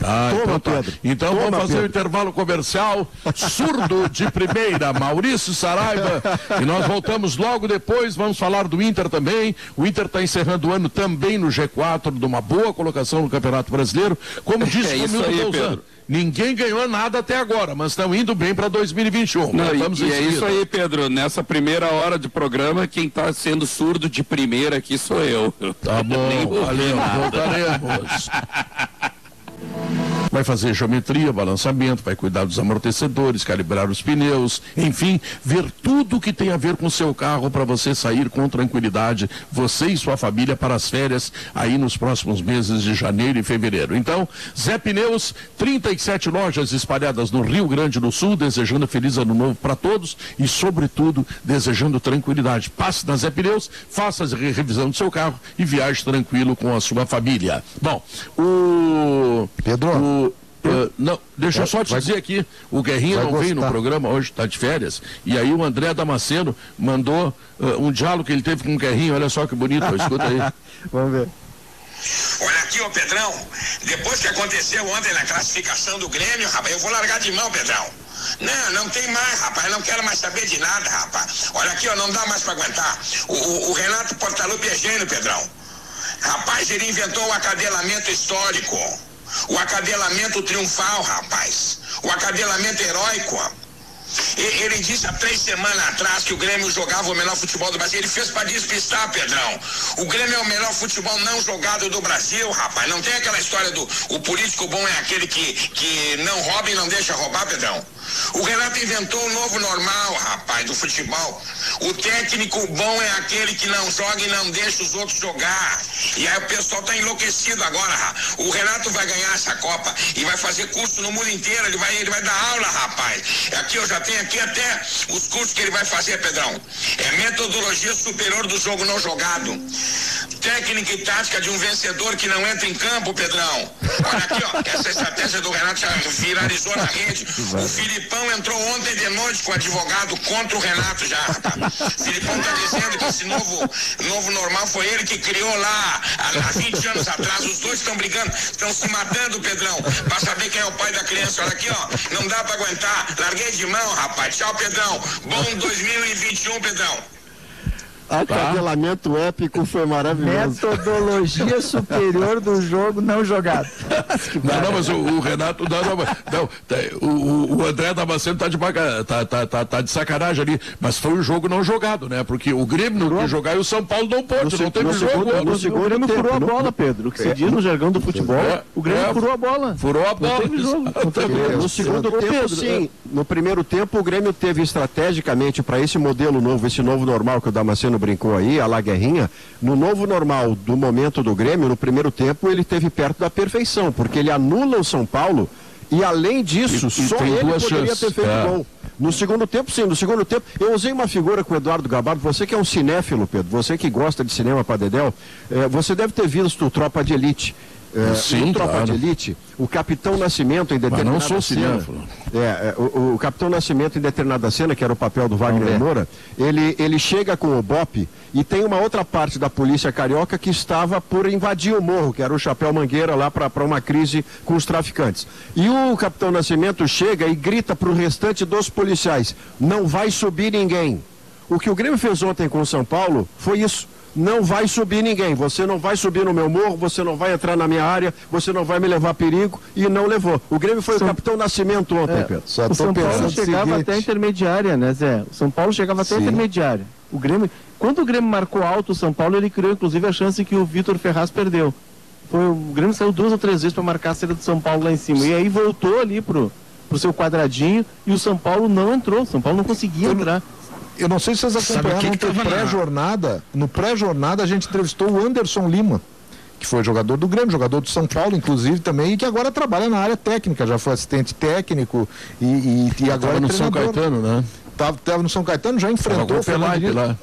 Então tá. Então vamos fazer o intervalo comercial. Surdo de primeira, Maurício Saraiva. E nós voltamos logo depois. Vamos falar do Inter também. O Inter está encerrando o ano também no G4, de uma boa colocação no Campeonato Brasileiro. Como disse o Milton Bolzano, ninguém ganhou nada até agora, mas estão indo bem para 2021. E é isso aí, Pedro. Nessa primeira hora de programa, quem está sendo surdo de primeira aqui sou eu. Tá bom, valeu. Voltaremos. vai fazer geometria, balançamento, vai cuidar dos amortecedores, calibrar os pneus, enfim, ver tudo que tem a ver com o seu carro para você sair com tranquilidade, você e sua família, para as férias aí nos próximos meses de janeiro e fevereiro. Então, Zé Pneus, 37 lojas espalhadas no Rio Grande do Sul, desejando feliz ano novo para todos e, sobretudo, desejando tranquilidade. Passe na Zé Pneus, faça a revisão do seu carro e viaje tranquilo com a sua família. Bom, Pedro, não, deixa eu só te dizer aqui, o Guerrinha não veio no programa hoje, está de férias, e aí o André Damasceno mandou um diálogo que ele teve com o Guerrinha, olha só que bonito, escuta aí. Vamos ver. Olha aqui, ô Pedrão, depois que aconteceu ontem na classificação do Grêmio, rapaz, eu vou largar de mão, Pedrão. Não tem mais, rapaz, não quero mais saber de nada, rapaz. Olha aqui, ó, não dá mais pra aguentar. O Renato Portaluppi é gênio, Pedrão. Rapaz, ele inventou o acadelamento histórico, o acadelamento triunfal, rapaz, o acadelamento heróico. Ele disse há 3 semanas atrás que o Grêmio jogava o melhor futebol do Brasil. Ele fez para despistar, Pedrão. O Grêmio é o melhor futebol não jogado do Brasil, rapaz. Não tem aquela história do o político bom é aquele que não rouba e não deixa roubar, Pedrão. O Renato inventou o novo normal, rapaz, do futebol. O técnico bom é aquele que não joga e não deixa os outros jogar. E aí o pessoal tá enlouquecido agora, O Renato vai ganhar essa Copa e vai fazer curso no mundo inteiro. Ele vai dar aula, rapaz. Aqui eu já tenho aqui até os cursos que ele vai fazer, Pedrão. É metodologia superior do jogo não jogado. Técnica e tática de um vencedor que não entra em campo, Pedrão. Olha aqui, ó, essa estratégia do Renato já viralizou na rede. O Filipão entrou ontem de noite com o advogado contra o Renato já. Filipão tá dizendo que esse novo normal foi ele que criou lá há 20 anos atrás. Os dois estão brigando, estão se matando, Pedrão, pra saber quem é o pai da criança. Olha aqui, ó, não dá pra aguentar. Larguei de mão, rapaz. Tchau, Pedrão. Bom 2021, Pedrão. Acadelamento épico foi maravilhoso. Metodologia superior do jogo não jogado. Não, mas o Renato, o André Damasceno tá de sacanagem ali, mas foi um jogo não jogado, né? Porque o Grêmio não quis jogar e o São Paulo não pôde, não teve jogo. O Grêmio furou a bola, Pedro. O que se diz no jargão do futebol, o Grêmio furou a bola. Furou a bola. Não teve jogo. No segundo tempo, sim. No primeiro tempo, o Grêmio teve estrategicamente para esse modelo novo, esse novo normal que o Damasceno brincou aí, a La Guerrinha, no novo normal do momento do Grêmio, no primeiro tempo, ele teve perto da perfeição, porque ele anula o São Paulo e, além disso, só ele poderia ter feito gol. No segundo tempo, sim, no segundo tempo, eu usei uma figura com o Eduardo Gabardo, você que é um cinéfilo, Pedro, você que gosta de cinema para dedéu, você deve ter visto o Tropa de Elite. Sim, Tropa de Elite, o Capitão Nascimento em determinada cena. O Capitão Nascimento em determinada cena, que era o papel do Wagner Moura, ele chega com o BOPE e tem uma outra parte da polícia carioca que estava por invadir o morro, que era o Chapéu Mangueira lá para uma crise com os traficantes. E o Capitão Nascimento chega e grita para o restante dos policiais: não vai subir ninguém. O que o Grêmio fez ontem com o São Paulo foi isso. Não vai subir ninguém, você não vai subir no meu morro, você não vai entrar na minha área, você não vai me levar a perigo, e não levou. O Grêmio foi o Capitão Nascimento ontem, Pedro. O São Paulo chegava até a intermediária, né, Zé? O São Paulo chegava até a intermediária. O Grêmio, quando o Grêmio marcou alto o São Paulo, ele criou inclusive a chance que o Vitor Ferraz perdeu. O Grêmio saiu 2 ou 3 vezes para marcar a saída do São Paulo lá em cima, e aí voltou ali pro seu quadradinho, e o São Paulo não entrou, o São Paulo não conseguia entrar. Eu não sei se vocês acompanharam no pré-jornada a gente entrevistou o Anderson Lima, que foi jogador do Grêmio, jogador do São Paulo, inclusive, também, e que agora trabalha na área técnica, já foi assistente técnico e agora no treinador. São Caetano, né? Estava no São Caetano, já enfrentou o Fernando Diniz lá.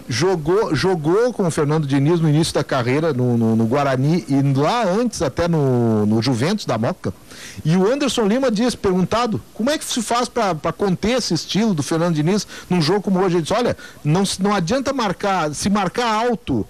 Jogou com o Fernando Diniz no início da carreira no Guarani e lá antes até no Juventus da Moca. E o Anderson Lima disse, perguntado, como é que se faz para conter esse estilo do Fernando Diniz num jogo como hoje? Ele disse, olha, não adianta marcar, se marcar alto,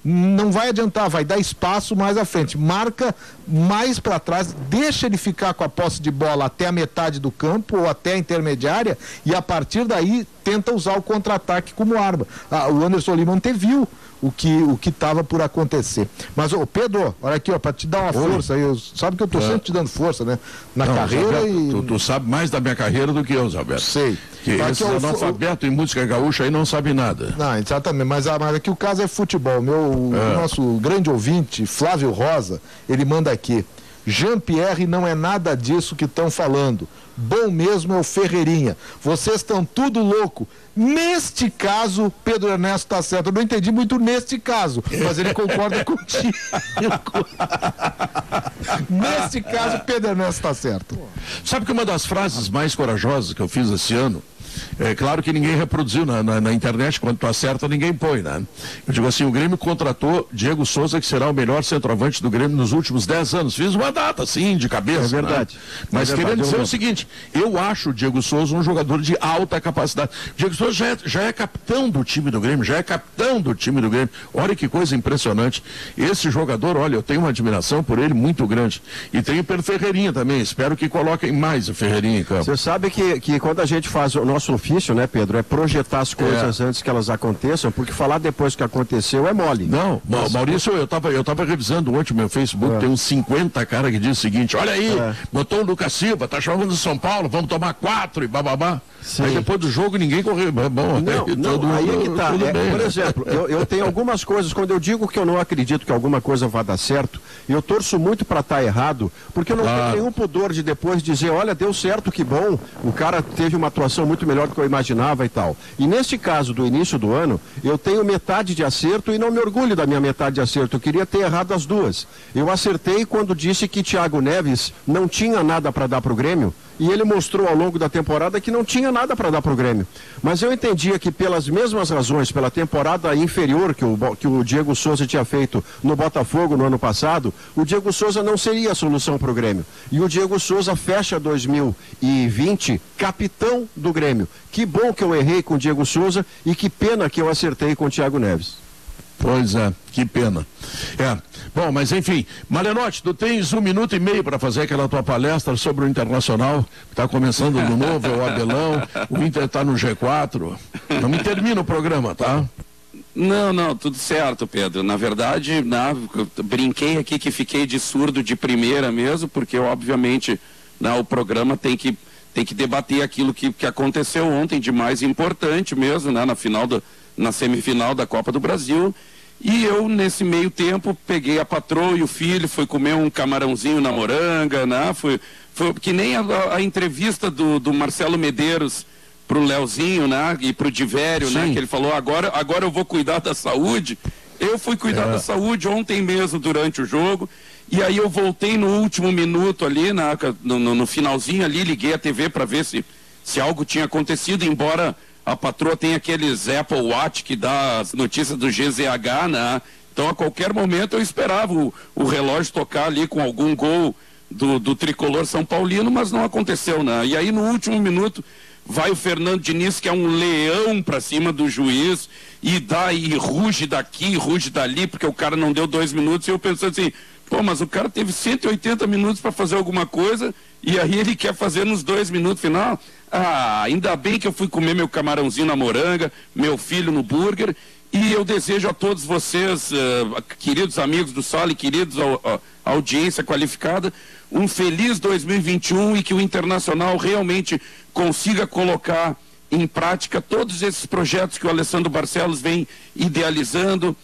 não vai adiantar, vai dar espaço mais à frente. Marca mais para trás, deixa ele ficar com a posse de bola até a metade do campo ou até a intermediária e a partir daí tenta usar o contra-ataque como arma. O Anderson Lima anteviu o que estava por acontecer. Mas, Pedro, olha aqui, para te dar uma força, sabe que eu estou sempre te dando força, né? Na carreira Alberto, tu sabe mais da minha carreira do que eu, Zé Alberto. Sei. Que esse analfabeto em música gaúcha aí não sabe nada. Não, exatamente, mas aqui o caso é futebol. O nosso grande ouvinte, Flávio Rosa, ele manda aqui. Jean-Pierre não é nada disso que estão falando. Bom mesmo é o Ferreirinha. Vocês estão tudo louco. Neste caso, Pedro Ernesto está certo. Eu não entendi muito neste caso, mas ele concorda contigo. Neste caso, Pedro Ernesto está certo. Sabe que uma das frases mais corajosas que eu fiz esse ano, é claro que ninguém reproduziu na internet, quando tu acerta ninguém põe, né? Eu digo assim, o Grêmio contratou Diego Souza, que será o melhor centroavante do Grêmio nos últimos 10 anos. Fiz uma data, assim, de cabeça. É verdade. Né? Mas querendo dizer o seguinte, eu acho o Diego Souza um jogador de alta capacidade. O Diego Souza já é capitão do time do Grêmio, Olha que coisa impressionante. Esse jogador, olha, eu tenho uma admiração por ele muito grande. E tenho pelo Ferreirinha também, espero que coloquem mais o Ferreirinha em campo. Você sabe que quando a gente faz o nosso ofício, né, Pedro, é projetar as coisas antes que elas aconteçam, porque falar depois que aconteceu é mole. Não, Maurício, eu tava revisando ontem o meu Facebook, tem uns 50 caras que dizem o seguinte, olha aí, botou o Lucas Silva, tá chamando de São Paulo, vamos tomar 4 e bababá. Sim. Aí depois do jogo ninguém correu. Bom, aí é que tá. Bem, por exemplo, eu tenho algumas coisas, quando eu digo que eu não acredito que alguma coisa vá dar certo, eu torço muito para estar errado, porque eu não tenho nenhum pudor de depois dizer, olha, deu certo, que bom, o cara teve uma atuação muito melhor do que eu imaginava e tal. E neste caso do início do ano, eu tenho metade de acerto e não me orgulho da minha metade de acerto. Eu queria ter errado as duas. Eu acertei quando disse que Thiago Neves não tinha nada para dar para o Grêmio, e ele mostrou ao longo da temporada que não tinha nada para dar para o Grêmio. Mas eu entendia que pelas mesmas razões, pela temporada inferior que o Diego Souza tinha feito no Botafogo no ano passado, o Diego Souza não seria a solução para o Grêmio. E o Diego Souza fecha 2020 capitão do Grêmio. Que bom que eu errei com o Diego Souza e que pena que eu acertei com o Thiago Neves. Pois é, que pena. Bom, mas enfim, Malenotti, tu tens 1 minuto e meio para fazer aquela tua palestra sobre o Internacional, que está começando no novo, é o Abelão, o Inter está no G4. Não me termina o programa, tá? Não, tudo certo, Pedro. Na verdade, eu brinquei aqui que fiquei de surdo de primeira mesmo, porque obviamente o programa tem que debater aquilo que aconteceu ontem de mais importante mesmo, na semifinal da Copa do Brasil. E eu, nesse meio tempo, peguei a patroa e o filho, fui comer um camarãozinho na moranga, né? Foi que nem a entrevista do Marcelo Medeiros pro Leozinho, né? E pro Divério, né? Que ele falou, agora eu vou cuidar da saúde. Eu fui cuidar da saúde ontem mesmo, durante o jogo, e aí eu voltei no último minuto ali, no finalzinho ali, liguei a TV para ver se algo tinha acontecido, embora a patroa tem aqueles Apple Watch que dá as notícias do GZH, né? Então a qualquer momento eu esperava o relógio tocar ali com algum gol do tricolor São Paulino, mas não aconteceu, né? E aí no último minuto vai o Fernando Diniz, que é um leão pra cima do juiz, e ruge daqui, ruge dali, porque o cara não deu 2 minutos, e eu pensando assim, mas o cara teve 180 minutos para fazer alguma coisa, e aí ele quer fazer nos 2 minutos final. Ainda bem que eu fui comer meu camarãozinho na moranga, meu filho no burger, e eu desejo a todos vocês, queridos amigos do Sala e queridos audiência qualificada, um feliz 2021 e que o Internacional realmente consiga colocar em prática todos esses projetos que o Alessandro Barcelos vem idealizando.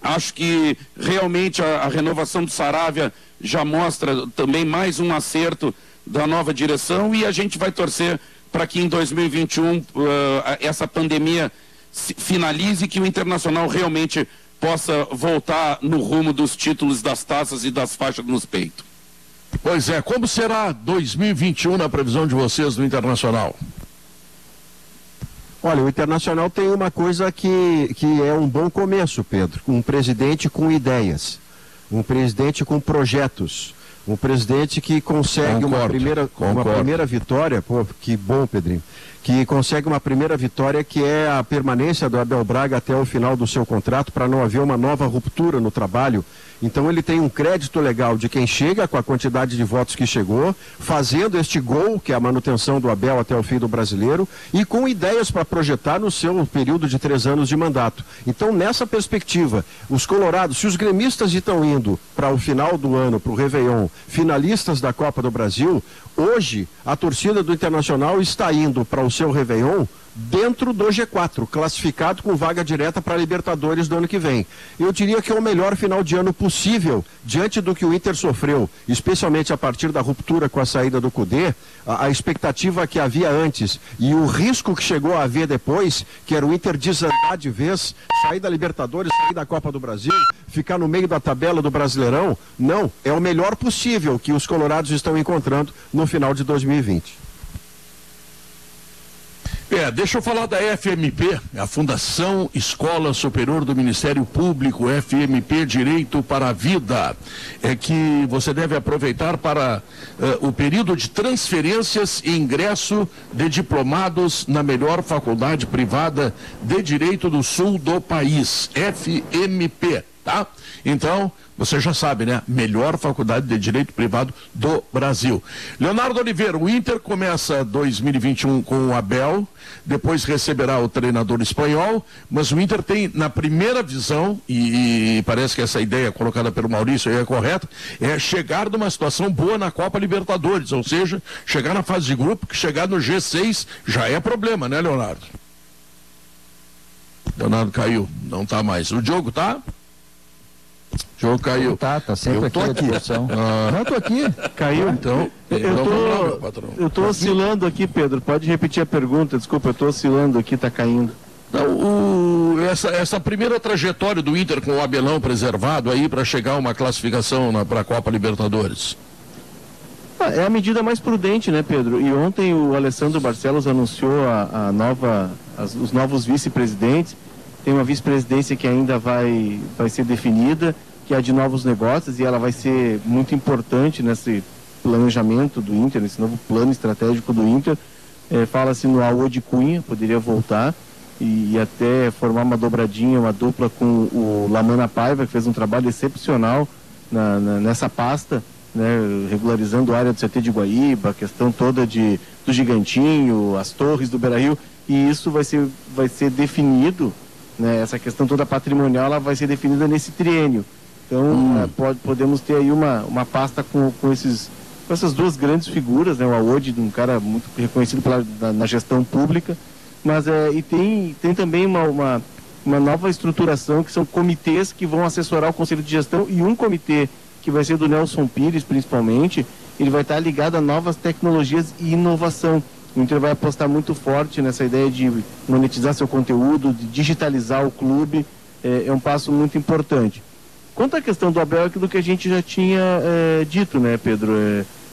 Acho que realmente a renovação do Saravia já mostra também mais um acerto da nova direção, e a gente vai torcer para que em 2021 essa pandemia finalize e que o Internacional realmente possa voltar no rumo dos títulos, das taças e das faixas nos peitos. Pois é, como será 2021 na previsão de vocês do Internacional? Olha, o Internacional tem uma coisa que é um bom começo, Pedro. Um presidente com ideias, um presidente com projetos, um presidente que consegue uma primeira vitória. Pô, que bom, Pedrinho. Que consegue uma primeira vitória, que é a permanência do Abel Braga até o final do seu contrato, para não haver uma nova ruptura no trabalho. Então ele tem um crédito legal de quem chega com a quantidade de votos que chegou, fazendo este gol, que é a manutenção do Abel até o fim do Brasileiro, e com ideias para projetar no seu período de 3 anos de mandato. Então, nessa perspectiva, os colorados, se os gremistas estão indo para o final do ano, para o Réveillon, finalistas da Copa do Brasil, hoje a torcida do Internacional está indo para o seu Réveillon dentro do G4, classificado com vaga direta para a Libertadores do ano que vem. Eu diria que é o melhor final de ano possível, diante do que o Inter sofreu, especialmente a partir da ruptura com a saída do Cudê, a expectativa que havia antes e o risco que chegou a haver depois, que era o Inter desandar de vez, sair da Libertadores, sair da Copa do Brasil, ficar no meio da tabela do Brasileirão. Não, é o melhor possível que os colorados estão encontrando no final de 2020. Deixa eu falar da FMP, a Fundação Escola Superior do Ministério Público, FMP Direito para a Vida, que você deve aproveitar para o período de transferências e ingresso de diplomados na melhor faculdade privada de Direito do Sul do país, FMP, tá? Então, você já sabe, né? Melhor faculdade de Direito Privado do Brasil. Leonardo Oliveira, o Inter começa 2021 com o Abel, depois receberá o treinador espanhol, mas o Inter tem, na primeira visão, e parece que essa ideia colocada pelo Maurício aí é correta, é chegar numa situação boa na Copa Libertadores, ou seja, chegar na fase de grupo, que chegar no G6 já é problema, né, Leonardo? Leonardo caiu, não tá mais. O Diogo tá? O jogo caiu. Tá sempre aqui à disposição. Não, tô aqui. Caiu. Então, eu tô oscilando aqui, Pedro. Pode repetir a pergunta, desculpa, eu tô oscilando aqui, tá caindo. Não, essa primeira trajetória do Inter com o Abelão preservado aí para chegar a uma classificação para a Copa Libertadores. É a medida mais prudente, né, Pedro? E ontem o Alessandro Barcelos anunciou os novos vice-presidentes. Tem uma vice-presidência que ainda vai ser definida, que é a de novos negócios, e ela vai ser muito importante nesse planejamento do Inter, nesse novo plano estratégico do Inter. Fala-se no Aode Cunha, poderia voltar e até formar uma dobradinha, uma dupla com o Lamana Paiva, que fez um trabalho excepcional nessa pasta, né, regularizando a área do CT de Guaíba, a questão toda do Gigantinho, as torres do Beira-Rio, e isso vai ser definido. Né, essa questão toda patrimonial ela vai ser definida nesse triênio. Então podemos ter aí uma pasta com essas duas grandes figuras, né, o Aode, um cara muito reconhecido na gestão pública, mas e tem também uma nova estruturação, que são comitês que vão assessorar o Conselho de Gestão, e um comitê que vai ser do Nelson Pires, principalmente, ele vai estar ligado a novas tecnologias e inovação. O Inter vai apostar muito forte nessa ideia de monetizar seu conteúdo, de digitalizar o clube, é um passo muito importante. Quanto à questão do Abel, é aquilo que a gente já tinha dito, né, Pedro?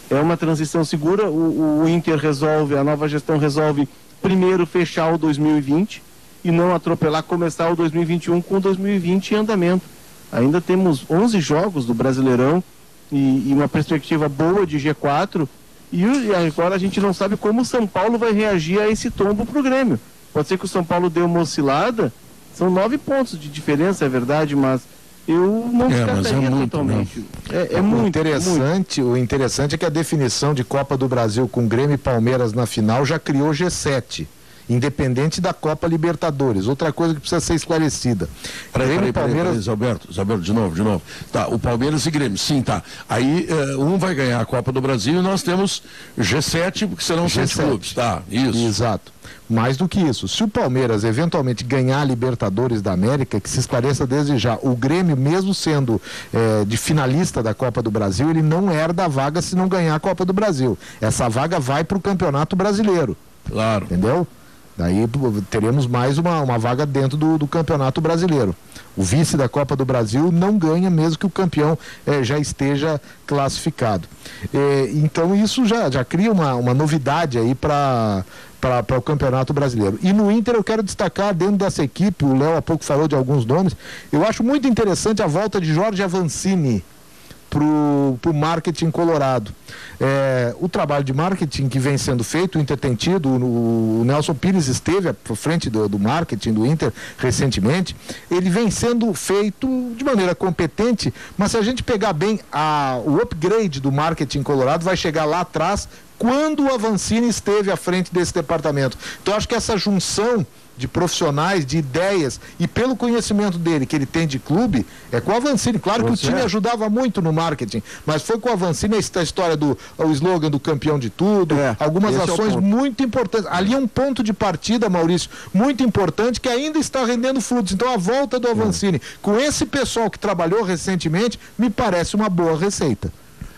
É uma transição segura, o Inter resolve, a nova gestão resolve primeiro fechar o 2020 e não atropelar, começar o 2021 com o 2020 em andamento. Ainda temos 11 jogos do Brasileirão e uma perspectiva boa de G4, e agora a gente não sabe como o São Paulo vai reagir a esse tombo para o Grêmio. Pode ser que o São Paulo dê uma oscilada, são 9 pontos de diferença, é verdade, mas eu não descartaria totalmente. Muito interessante. O interessante é que a definição de Copa do Brasil com Grêmio e Palmeiras na final já criou G7, independente da Copa Libertadores. Outra coisa que precisa ser esclarecida. Palmeiras... Alberto, de novo. Tá, o Palmeiras e Grêmio, sim, tá. Aí um vai ganhar a Copa do Brasil e nós temos G7, porque serão 7 clubes, tá, isso. Exato. Mais do que isso, se o Palmeiras eventualmente ganhar a Libertadores da América, que se esclareça desde já, o Grêmio, mesmo sendo de finalista da Copa do Brasil, ele não herda a vaga se não ganhar a Copa do Brasil. Essa vaga vai para o Campeonato Brasileiro. Claro. Entendeu? Daí teremos mais uma vaga dentro do Campeonato Brasileiro. O vice da Copa do Brasil não ganha, mesmo que o campeão já esteja classificado. Então isso já cria uma novidade aí para o Campeonato Brasileiro. E no Inter eu quero destacar, dentro dessa equipe, o Léo há pouco falou de alguns nomes, eu acho muito interessante a volta de Jorge Avancini pro marketing colorado. O trabalho de marketing que vem sendo feito, o Inter tem tido, o Nelson Pires esteve à frente do marketing do Inter recentemente, ele vem sendo feito de maneira competente, mas se a gente pegar bem o upgrade do marketing colorado, vai chegar lá atrás quando o Avancini esteve à frente desse departamento. Então, acho que essa junção de profissionais, de ideias, e pelo conhecimento dele, que ele tem de clube, é com o Avancini. Claro que o time ajudava muito no marketing, mas foi com o Avancini a história o slogan do campeão de tudo, algumas ações muito importantes. Ali é um ponto de partida, Maurício, muito importante, que ainda está rendendo frutos. Então, a volta do Avancini, com esse pessoal que trabalhou recentemente, me parece uma boa receita.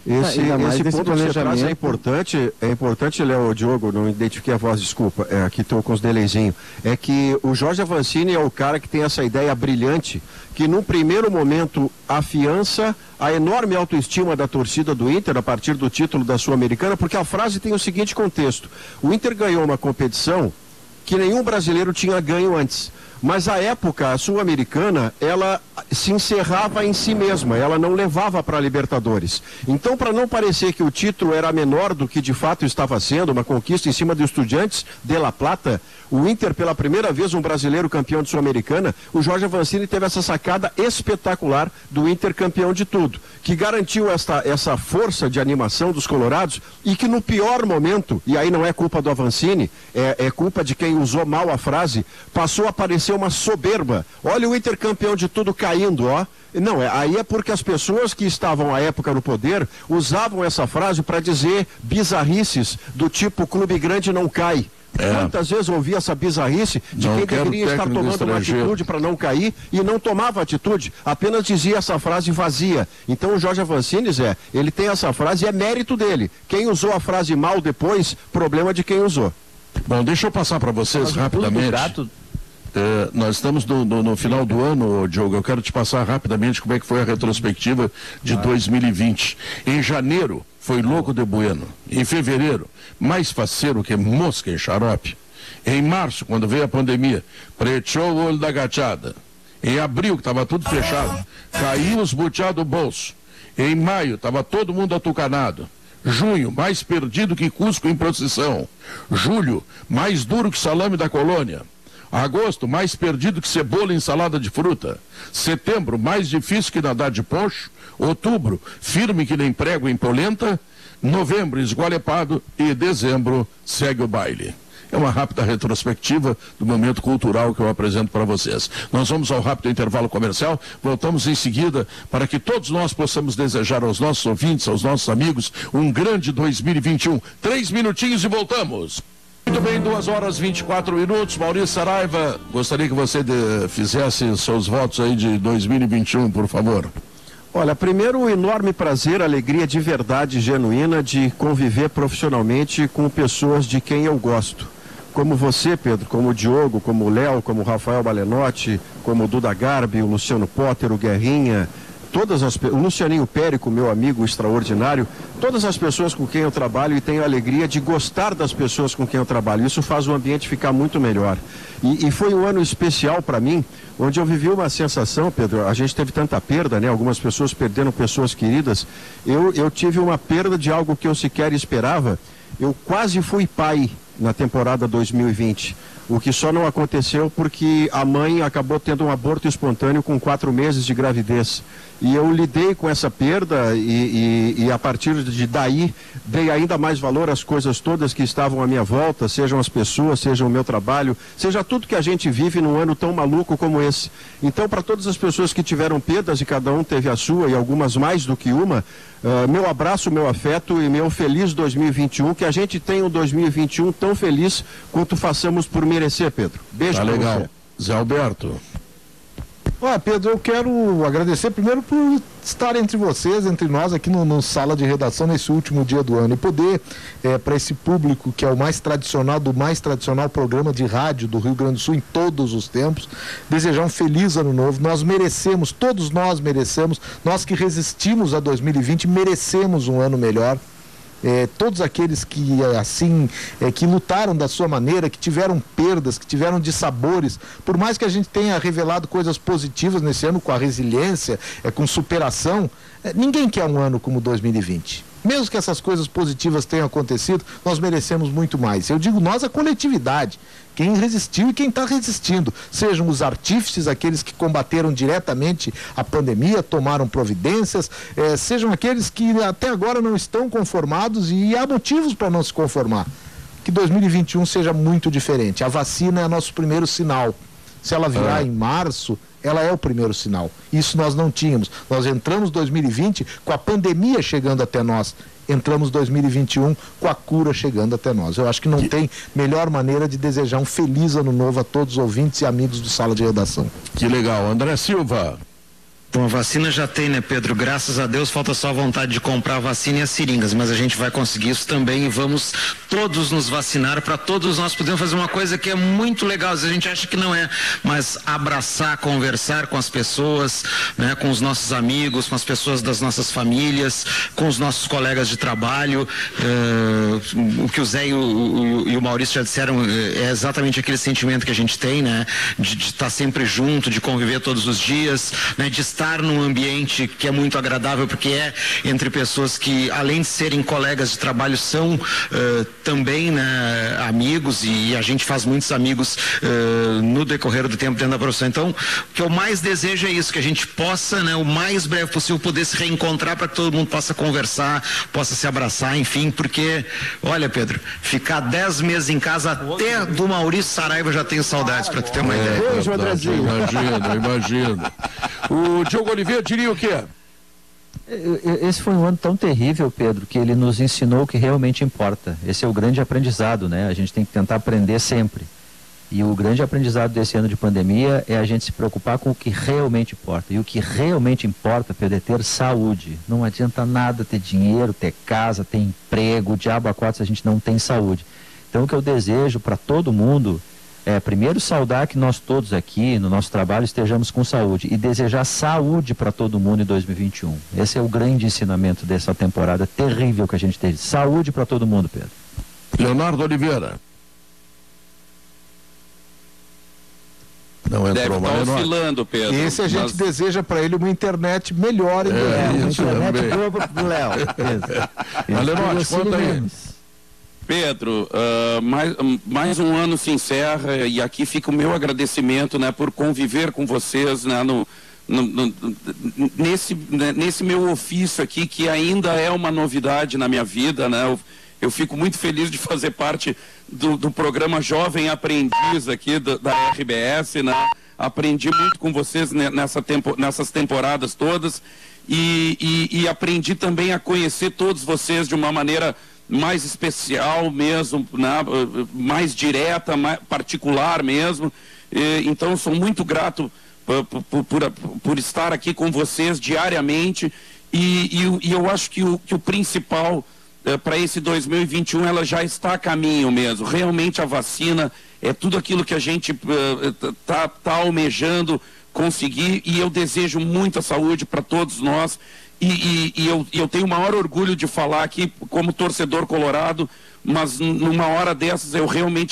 Esse ponto que você traz é importante, Léo, Diogo, não identifiquei a voz, desculpa, aqui estou com os delayzinhos, é que o Jorge Avancini é o cara que tem essa ideia brilhante, que num primeiro momento afiança a enorme autoestima da torcida do Inter a partir do título da Sul-Americana, porque a frase tem o seguinte contexto: o Inter ganhou uma competição que nenhum brasileiro tinha ganho antes. Mas à época, a Sul-Americana, ela se encerrava em si mesma, ela não levava para a Libertadores. Então, para não parecer que o título era menor do que de fato estava sendo, uma conquista em cima do Estudiantes de La Plata, o Inter, pela primeira vez, um brasileiro campeão de Sul-Americana, o Jorge Avancini teve essa sacada espetacular do Inter campeão de tudo, que garantiu essa força de animação dos colorados e que no pior momento, e aí não é culpa do Avancini, é culpa de quem usou mal a frase, passou a parecer uma soberba. Olha o Inter campeão de tudo caindo, ó. Não, aí é porque as pessoas que estavam à época no poder usavam essa frase para dizer bizarrices do tipo clube grande não cai. Quantas vezes eu ouvi essa bizarrice de quem deveria estar tomando uma atitude para não cair e não tomava atitude, apenas dizia essa frase vazia. Então o Jorge Avancini, ele tem essa frase e é mérito dele. Quem usou a frase mal depois, problema de quem usou. Bom, deixa eu passar para vocês rapidamente. Nós estamos no final do ano, Diogo. Eu quero te passar rapidamente como é que foi a retrospectiva de 2020. Em janeiro, foi louco de bueno. Em fevereiro, mais faceiro que mosca em xarope. Em março, quando veio a pandemia, preteou o olho da gachada. Em abril, que estava tudo fechado, caiu os butiá do bolso. Em maio, estava todo mundo atucanado. Junho, mais perdido que Cusco em procissão. Julho, mais duro que salame da colônia. Agosto, mais perdido que cebola em salada de fruta. Setembro, mais difícil que nadar de poncho. Outubro, firme que nem prego em polenta. Novembro, esgualepado. E dezembro, segue o baile. É uma rápida retrospectiva do momento cultural que eu apresento para vocês. Nós vamos ao rápido intervalo comercial, voltamos em seguida para que todos nós possamos desejar aos nossos ouvintes, aos nossos amigos, um grande 2021. 3 minutinhos e voltamos. Muito bem, 2h24. Maurício Saraiva, gostaria que você fizesse seus votos aí de 2021, por favor. Olha, primeiro, um enorme prazer, alegria de verdade, genuína, de conviver profissionalmente com pessoas de quem eu gosto. Como você, Pedro, como o Diogo, como o Léo, como o Rafael Balenotti, como o Duda Garbi, o Luciano Potter, o Guerrinha, o Lucianinho Périco, meu amigo extraordinário, todas as pessoas com quem eu trabalho e tenho a alegria de gostar das pessoas com quem eu trabalho. Isso faz o ambiente ficar muito melhor. E foi um ano especial para mim, onde eu vivi uma sensação, Pedro, a gente teve tanta perda, né? Algumas pessoas perderam pessoas queridas. Eu tive uma perda de algo que eu sequer esperava. Eu quase fui pai na temporada 2020. O que só não aconteceu porque a mãe acabou tendo um aborto espontâneo com 4 meses de gravidez. E eu lidei com essa perda e a partir de daí dei ainda mais valor às coisas todas que estavam à minha volta, sejam as pessoas, seja o meu trabalho, seja tudo que a gente vive num ano tão maluco como esse. Então, para todas as pessoas que tiveram perdas, e cada um teve a sua e algumas mais do que uma, meu abraço, meu afeto e meu feliz 2021, que a gente tenha um 2021 tão feliz quanto façamos por merecer, Pedro. Beijo pra legal. Você. Zé Alberto. Pedro, eu quero agradecer primeiro por estar entre vocês, entre nós aqui no Sala de Redação nesse último dia do ano e poder, para esse público que é o mais tradicional, do mais tradicional programa de rádio do Rio Grande do Sul em todos os tempos, desejar um feliz ano novo. Nós merecemos, todos nós merecemos, nós que resistimos a 2020 merecemos um ano melhor. Todos aqueles que que lutaram da sua maneira, que tiveram perdas, que tiveram dissabores, por mais que a gente tenha revelado coisas positivas nesse ano, com a resiliência, com superação, ninguém quer um ano como 2020. Mesmo que essas coisas positivas tenham acontecido, nós merecemos muito mais. Eu digo nós, a coletividade, quem resistiu e quem está resistindo, sejam os artífices, aqueles que combateram diretamente a pandemia, tomaram providências, sejam aqueles que até agora não estão conformados, e há motivos para não se conformar. Que 2021 seja muito diferente. A vacina é nosso primeiro sinal. Se ela virar em março, ela é o primeiro sinal. Isso nós não tínhamos. Nós entramos 2020 com a pandemia chegando até nós. Entramos 2021 com a cura chegando até nós. Eu acho que não tem melhor maneira de desejar um feliz ano novo a todos os ouvintes e amigos do Sala de Redação. Que legal. André Silva. Bom, a vacina já tem, né, Pedro? Graças a Deus, falta só a vontade de comprar a vacina e as seringas, mas a gente vai conseguir isso também e vamos todos nos vacinar. Para todos nós podemos fazer uma coisa que é muito legal, a gente acha que não é, mas abraçar, conversar com as pessoas, né, com os nossos amigos, com as pessoas das nossas famílias, com os nossos colegas de trabalho. O que o Zé e o Maurício já disseram é exatamente aquele sentimento que a gente tem, né, de estar sempre junto, de conviver todos os dias, né, de estar num ambiente que é muito agradável, porque é entre pessoas que, além de serem colegas de trabalho, são também, né, amigos, e a gente faz muitos amigos no decorrer do tempo dentro da profissão. Então, o que eu mais desejo é isso, que a gente possa, né, o mais breve possível, poder se reencontrar para que todo mundo possa conversar, possa se abraçar, enfim, porque, olha, Pedro, ficar 10 meses em casa, até do Maurício Saraiva já tenho saudades, para tu ter uma ideia. Beijo, Andrezinho. Imagino. O Diogo Oliveira diria o quê? Esse foi um ano tão terrível, Pedro, que ele nos ensinou o que realmente importa. Esse é o grande aprendizado, né? A gente tem que tentar aprender sempre. E o grande aprendizado desse ano de pandemia é a gente se preocupar com o que realmente importa. E o que realmente importa, Pedro, é ter saúde. Não adianta nada ter dinheiro, ter casa, ter emprego, diabo a quatro, se a gente não tem saúde. Então, o que eu desejo para todo mundo é, primeiro, saudar que nós todos aqui, no nosso trabalho, estejamos com saúde e desejar saúde para todo mundo em 2021. Esse é o grande ensinamento dessa temporada terrível que a gente teve. Saúde para todo mundo, Pedro. Leonardo Oliveira. Não entrou, deve estar oscilando, Pedro. Esse a gente deseja para ele uma internet melhor. Uma internet boa pro Léo. Alemote, conta aí. Pedro, mais um ano se encerra e aqui fica o meu agradecimento, né, por conviver com vocês, né, nesse meu ofício aqui, que ainda é uma novidade na minha vida, né. Eu fico muito feliz de fazer parte do programa Jovem Aprendiz aqui da RBS, né. Aprendi muito com vocês nessas temporadas todas e aprendi também a conhecer todos vocês de uma maneira mais especial mesmo, né? Mais direta, mais particular mesmo. Então, sou muito grato por estar aqui com vocês diariamente e eu acho que o principal para esse 2021, ela já está a caminho mesmo. Realmente a vacina é tudo aquilo que a gente tá almejando conseguir, e eu desejo muita saúde para todos nós. E eu tenho o maior orgulho de falar aqui como torcedor colorado, mas numa hora dessas eu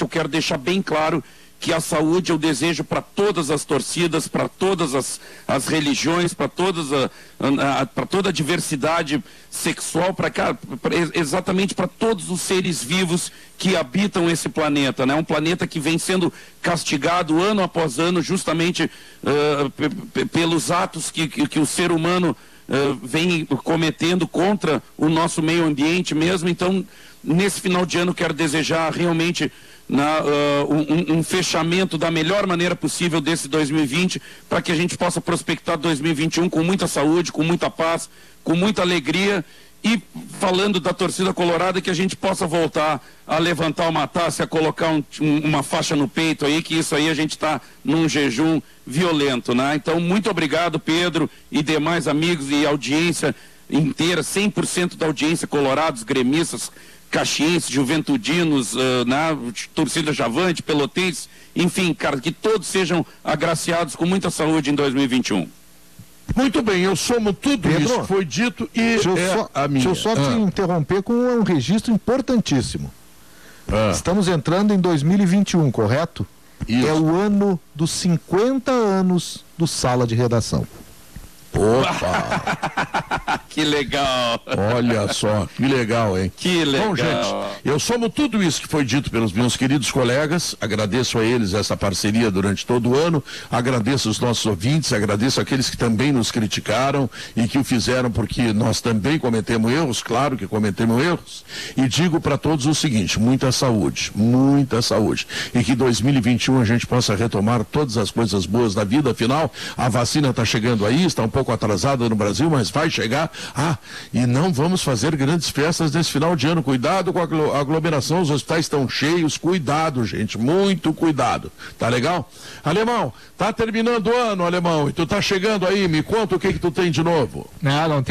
quero deixar bem claro que a saúde eu desejo para todas as torcidas, para todas as religiões, para toda a diversidade sexual, exatamente para todos os seres vivos que habitam esse planeta, né? Um planeta que vem sendo castigado ano após ano justamente pelos atos que o ser humano vem cometendo contra o nosso meio ambiente mesmo. Então, nesse final de ano, quero desejar realmente um fechamento da melhor maneira possível desse 2020, para que a gente possa prospectar 2021 com muita saúde, com muita paz, com muita alegria. E falando da torcida colorada, que a gente possa voltar a levantar uma taça, a colocar uma faixa no peito aí, que isso aí a gente está num jejum violento, né? Então, muito obrigado, Pedro, e demais amigos e audiência inteira, 100% da audiência, colorados, gremistas, caxienses, juventudinos, torcida javante, pelotenses, enfim, cara, que todos sejam agraciados com muita saúde em 2021. Muito bem, eu somo tudo Pedro, isso que foi dito e deixa eu só te interromper com um registro importantíssimo. Estamos entrando em 2021, correto? Isso. É o ano dos 50 anos do Sala de Redação. Opa! Que legal. Olha só, que legal, hein? Que legal. Bom, gente, eu somo tudo isso que foi dito pelos meus queridos colegas, agradeço a eles essa parceria durante todo o ano, agradeço os nossos ouvintes, agradeço aqueles que também nos criticaram e que o fizeram porque nós também cometemos erros, claro que cometemos erros, e digo para todos o seguinte, muita saúde, e que 2021 a gente possa retomar todas as coisas boas da vida, afinal, a vacina está chegando aí, está um pouco atrasada no Brasil, mas vai chegar. E não vamos fazer grandes festas nesse final de ano. Cuidado com a aglomeração, os hospitais estão cheios. Cuidado, gente, muito cuidado. Tá legal? Alemão, tá terminando o ano, Alemão, e tu tá chegando aí. Me conta o que tu tem de novo. Não tem.